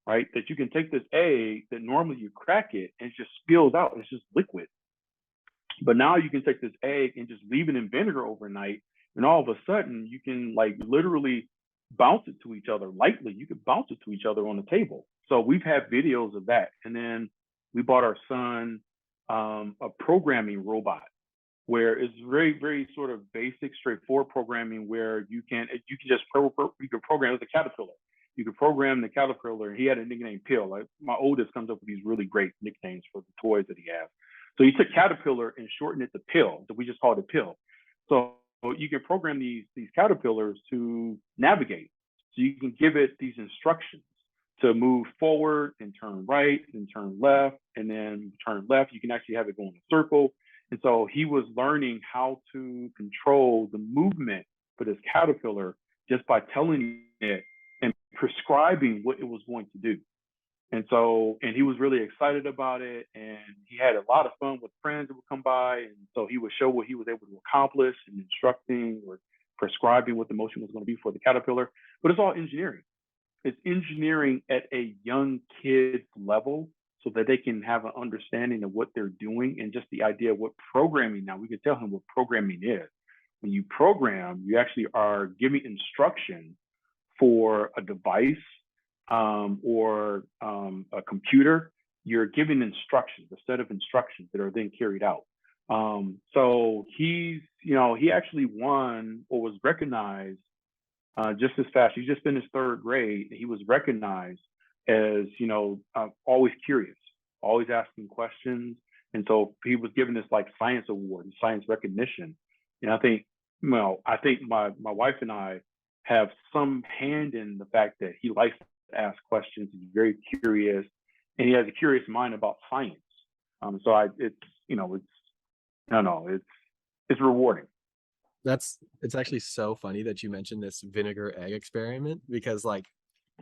S3: right? That you can take this egg that normally you crack it and it just spills out. It's just liquid. But now you can take this egg and just leave it in vinegar overnight. And all of a sudden you can like literally bounce it to each other lightly. You can bounce it to each other on the table. So we've had videos of that. And then we bought our son a programming robot, where it's very, very sort of basic, straightforward programming where you can program as a caterpillar. You can program the caterpillar. He had a nickname Pill. Like my oldest comes up with these really great nicknames for the toys that he has. So he took caterpillar and shortened it to Pill. So we just called it Pill. So you can program these caterpillars to navigate. So you can give it these instructions to move forward and turn right and turn left, and then turn left. You can actually have it go in a circle. And so he was learning how to control the movement for this caterpillar just by telling it and prescribing what it was going to do. And he was really excited about it. And he had a lot of fun with friends that would come by. And so he would show what he was able to accomplish and instructing or prescribing what the motion was going to be for the caterpillar. But it's all engineering. It's engineering at a young kid's level, so that they can have an understanding of what they're doing and just the idea of what programming. Now we can tell him what programming is. When you program, you actually are giving instruction for a device or a computer. You're giving instructions, a set of instructions that are then carried out. So he actually won or was recognized just this fast. He just finished 3rd grade. He was recognized as, always curious, always asking questions. And so he was given this like science award and science recognition. And I think my wife and I have some hand in the fact that he likes to ask questions. He's very curious and he has a curious mind about science. It's rewarding.
S1: It's actually so funny that you mentioned this vinegar egg experiment, because like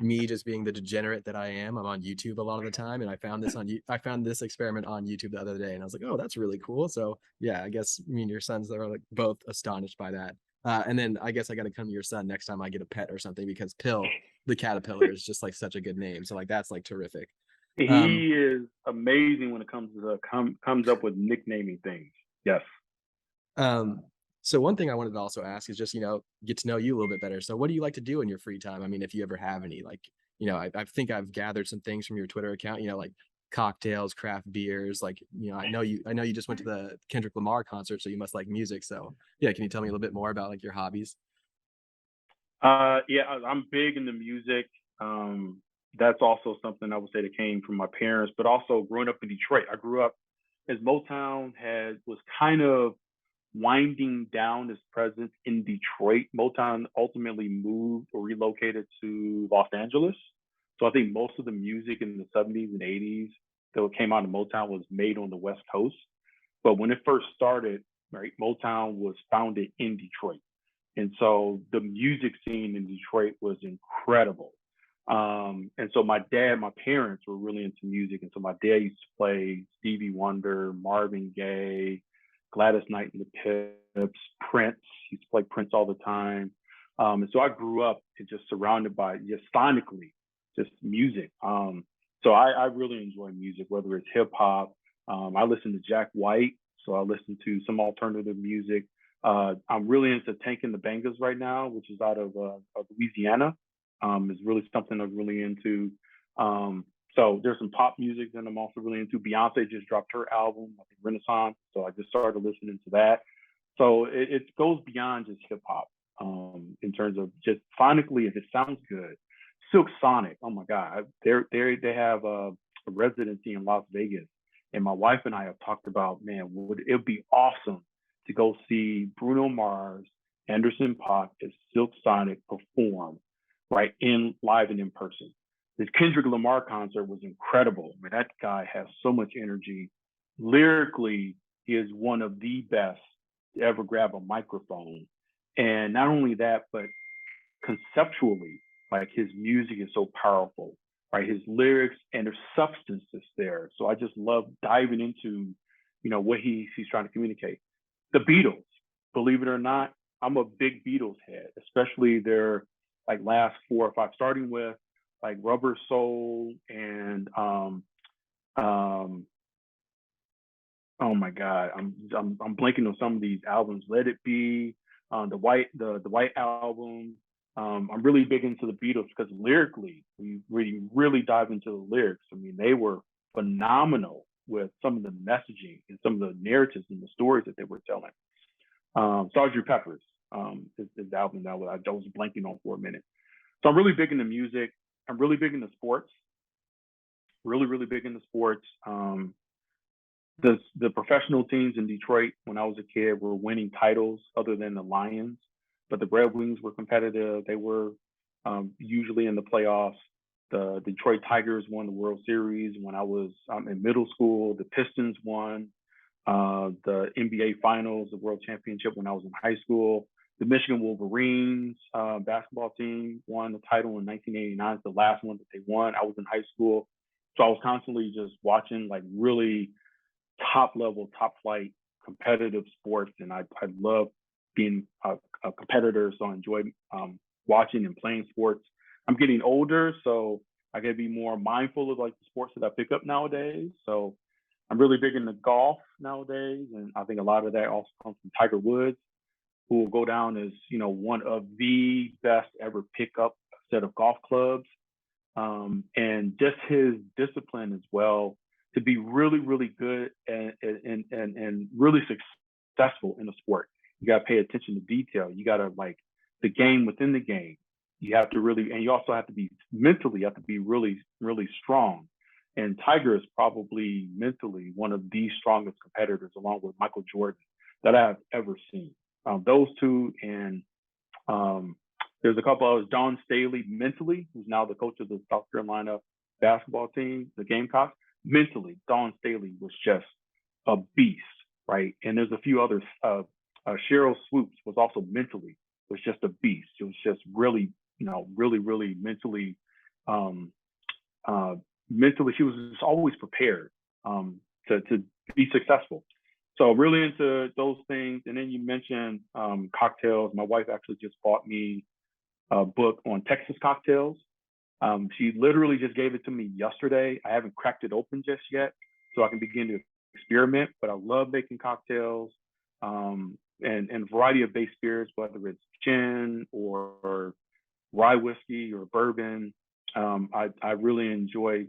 S1: me just being the degenerate that I am, I'm on YouTube a lot of the time, and I found this experiment on YouTube the other day, and I was like, oh, that's really cool. So yeah, I guess me and your sons are like both astonished by that. And then I guess I got to come to your son next time I get a pet or something, because Pill, the caterpillar, is just like such a good name. So like that's like terrific.
S3: He is amazing when it comes up with nicknaming things. Yes.
S1: So one thing I wanted to also ask is just, get to know you a little bit better. So what do you like to do in your free time? I mean, if you ever have any, like, I think I've gathered some things from your Twitter account, like cocktails, craft beers, like, I know you just went to the Kendrick Lamar concert, so you must like music. So yeah, can you tell me a little bit more about like your hobbies?
S3: Yeah, I'm big into music. That's also something I would say that came from my parents, but also growing up in Detroit. I grew up as Motown was kind of winding down its presence in Detroit. Motown ultimately moved or relocated to Los Angeles. So I think most of the music in the 70s and 80s that came out of Motown was made on the West Coast. But when it first started, right, Motown was founded in Detroit. And so the music scene in Detroit was incredible. And so my parents were really into music. And so my dad used to play Stevie Wonder, Marvin Gaye, Gladys Knight and the Pips, Prince. He used to play Prince all the time. And so I grew up just surrounded by just sonically, just music. So I really enjoy music, whether it's hip hop. I listen to Jack White, so I listen to some alternative music. I'm really into Tank and the Bangas right now, which is out of Louisiana. Is really something I'm really into. So there's some pop music that I'm also really into. Beyonce just dropped her album, I think Renaissance. So I just started listening to that. So it goes beyond just hip hop in terms of just phonically, if it sounds good. Silk Sonic, oh my God, they have a residency in Las Vegas, and my wife and I have talked about, man, would it be awesome to go see Bruno Mars, Anderson .Paak, and Silk Sonic perform right in live and in person. This Kendrick Lamar concert was incredible. I mean, that guy has so much energy. Lyrically, he is one of the best to ever grab a microphone. And not only that, but conceptually, like his music is so powerful, right? His lyrics and their substance is there. So I just love diving into, what he's trying to communicate. The Beatles, believe it or not, I'm a big Beatles head, especially their like last 4 or 5, starting with like Rubber Soul and oh my God, I'm blanking on some of these albums. Let It Be, the White Album. I'm really big into the Beatles because lyrically, we really dive into the lyrics. I mean, they were phenomenal with some of the messaging and some of the narratives and the stories that they were telling. Sgt. Pepper's is the album that I was blanking on for a minute. So I'm really big into music. I'm really big into sports. Really, really big into sports. The professional teams in Detroit when I was a kid were winning titles other than the Lions, but the Red Wings were competitive. They were usually in the playoffs. The Detroit Tigers won the World Series when I was in middle school. The Pistons won the NBA Finals, the World Championship when I was in high school. The Michigan Wolverines basketball team won the title in 1989. It's the last one that they won. I was in high school. So I was constantly just watching like really top level, top flight competitive sports. And I love being a competitor. So I enjoy watching and playing sports. I'm getting older, so I got to be more mindful of like the sports that I pick up nowadays. So I'm really big into golf nowadays. And I think a lot of that also comes from Tiger Woods, who will go down as, one of the best ever pick up a set of golf clubs. And just his discipline as well to be really, really good and really successful in the sport. You got to pay attention to detail. You got to like the game within the game. You have to really, and you also have to be mentally, you have to be really, really strong. And Tiger is probably mentally one of the strongest competitors, along with Michael Jordan, that I've ever seen. Those two, and there's a couple others. Dawn Staley, mentally, who's now the coach of the South Carolina basketball team, the Gamecocks. Mentally, Dawn Staley was just a beast, right? And there's a few others. Cheryl Swoops was also mentally just a beast. It was just really, really mentally. Mentally, she was just always prepared to be successful. So really into those things. And then you mentioned cocktails. My wife actually just bought me a book on Texas cocktails. She literally just gave it to me yesterday. I haven't cracked it open just yet, so I can begin to experiment. But I love making cocktails and a variety of base spirits, whether it's gin or rye whiskey or bourbon. I really enjoy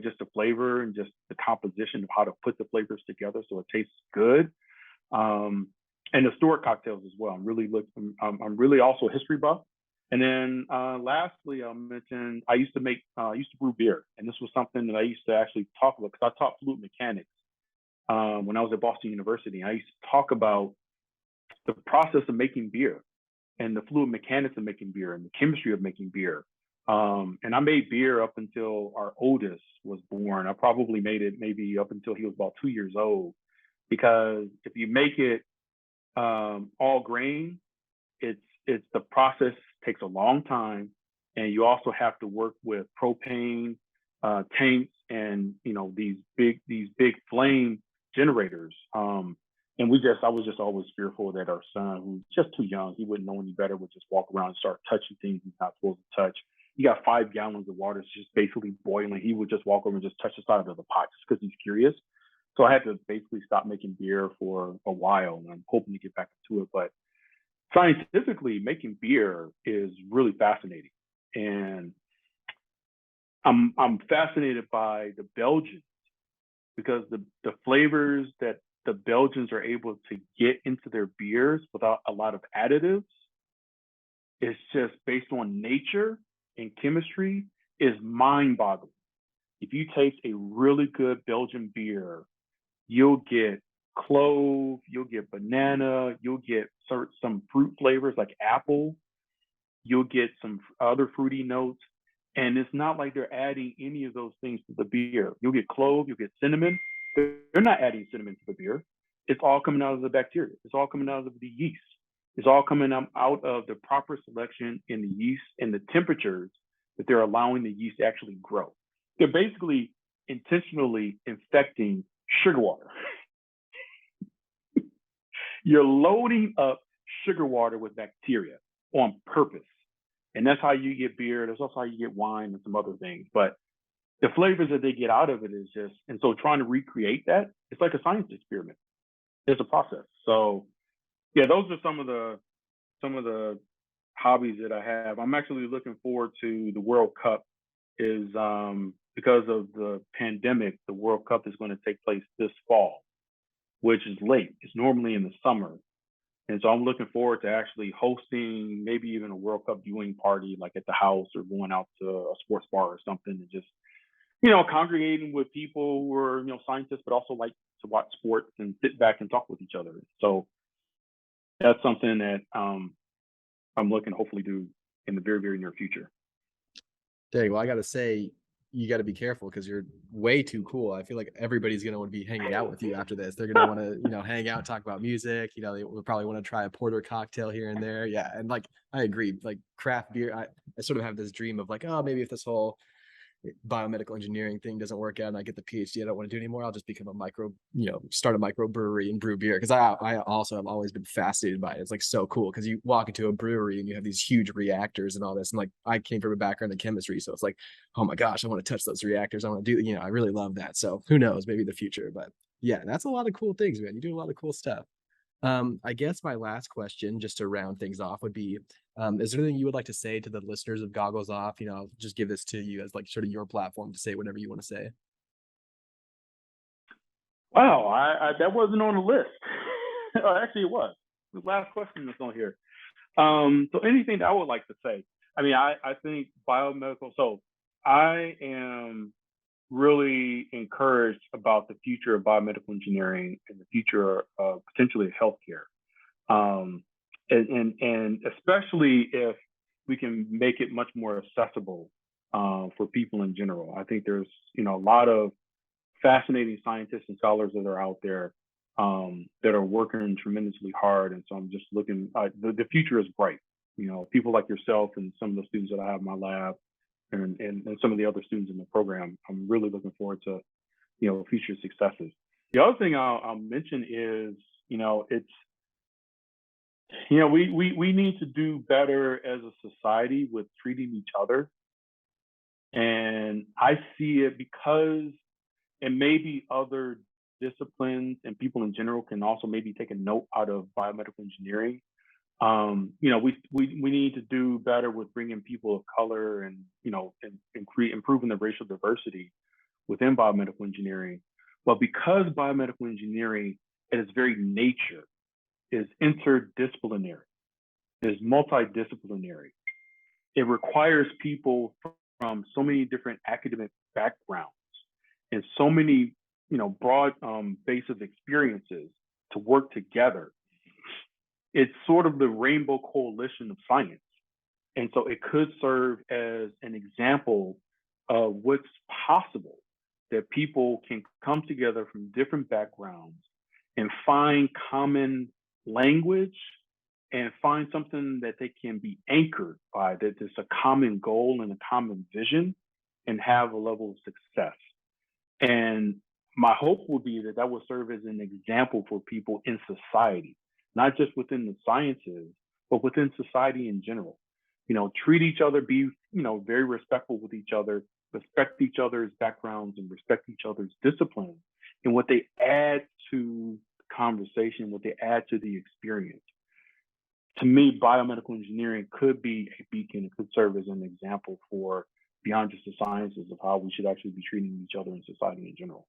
S3: just the flavor and just the composition of how to put the flavors together so it tastes good. And the stored cocktails as well. I'm really also a history buff. And then lastly, I'll mention I used to brew beer, and this was something that I used to actually talk about because I taught fluid mechanics when I was at Boston University. I used to talk about the process of making beer and the fluid mechanics of making beer and the chemistry of making beer. And I made beer up until our oldest was born. I probably made it maybe up until he was about 2 years old. because if you make it all grain, it's the process takes a long time, and you also have to work with propane tanks and these big flame generators. And I was just always fearful that our son, who's just too young, he wouldn't know any better, would just walk around and start touching things he's not supposed to touch. He got 5 gallons of water, it's just basically boiling. He would just walk over and just touch the side of the pot just because he's curious. So I had to basically stop making beer for a while, and I'm hoping to get back into it. But scientifically, making beer is really fascinating, and I'm fascinated by the Belgians because the flavors that the Belgians are able to get into their beers without a lot of additives is just based on nature and chemistry is mind-boggling. If you taste a really good Belgian beer, you'll get clove, you'll get banana, you'll get some fruit flavors like apple, you'll get some other fruity notes. And it's not like they're adding any of those things to the beer. You'll get clove, you'll get cinnamon. They're not adding cinnamon to the beer. It's all coming out of the bacteria. It's all coming out of the yeast. It's all coming out of the proper selection in the yeast and the temperatures that they're allowing the yeast to actually grow. They're basically intentionally infecting sugar water. You're loading up sugar water with bacteria on purpose. And that's how you get beer. That's also how you get wine and some other things. But the flavors that they get out of it is just, and so trying to recreate that, it's like a science experiment. It's a process. So yeah, those are some of the hobbies that I have. I'm actually looking forward to the World Cup. Is because of the pandemic, the World Cup is going to take place this fall, which is late. It's normally in the summer. And so I'm looking forward to actually hosting maybe even a World Cup viewing party, like at the house or going out to a sports bar or something, and just, congregating with people who are, scientists, but also like to watch sports and sit back and talk with each other. So that's something that I'm looking to hopefully do in the very, very near future.
S1: Dang, well, I got to say, you got to be careful because you're way too cool. I feel like everybody's going to want to be hanging out with you after this. They're going to want to, hang out, talk about music. They will probably want to try a porter cocktail here and there. Yeah. And like, I agree, like craft beer. I sort of have this dream of like, oh, maybe if this whole biomedical engineering thing doesn't work out and I get the PhD I don't want to do anymore, I'll just become start a micro brewery and brew beer. Because I also have always been fascinated by it. It's like so cool because you walk into a brewery and you have these huge reactors and all this. And like I came from a background in chemistry, so it's like, oh my gosh, I want to touch those reactors. I want to do, I really love that. So who knows, maybe the future. But yeah, that's a lot of cool things, man. You do a lot of cool stuff. I guess my last question, just to round things off, would be, is there anything you would like to say to the listeners of Goggles Off? I'll just give this to you as like sort of your platform to say whatever you want to say.
S3: Wow, I that wasn't on the list. Actually, it was. The last question that's on here. So anything that I would like to say, I think biomedical, so I am really encouraged about the future of biomedical engineering and the future of potentially healthcare. And especially if we can make it much more accessible for people in general. I think there's, a lot of fascinating scientists and scholars that are out there that are working tremendously hard. And so I'm just looking, the future is bright. People like yourself and some of the students that I have in my lab and some of the other students in the program, I'm really looking forward to, future successes. The other thing I'll mention is, it's, we need to do better as a society with treating each other. And I see it because, and maybe other disciplines and people in general can also maybe take a note out of biomedical engineering. We need to do better with bringing people of color and, improving the racial diversity within biomedical engineering. But because biomedical engineering at its very nature is interdisciplinary, is multidisciplinary, it requires people from so many different academic backgrounds and so many, broad base of experiences to work together. It's sort of the rainbow coalition of science. And so it could serve as an example of what's possible, that people can come together from different backgrounds and find common language and find something that they can be anchored by, that there's a common goal and a common vision, and have a level of success. And my hope would be that that will serve as an example for people in society, not just within the sciences, but within society in general. Treat each other, be, very respectful with each other, respect each other's backgrounds and respect each other's disciplines and what they add to the conversation, what they add to the experience. To me, biomedical engineering could be a beacon. It could serve as an example for beyond just the sciences of how we should actually be treating each other in society in general.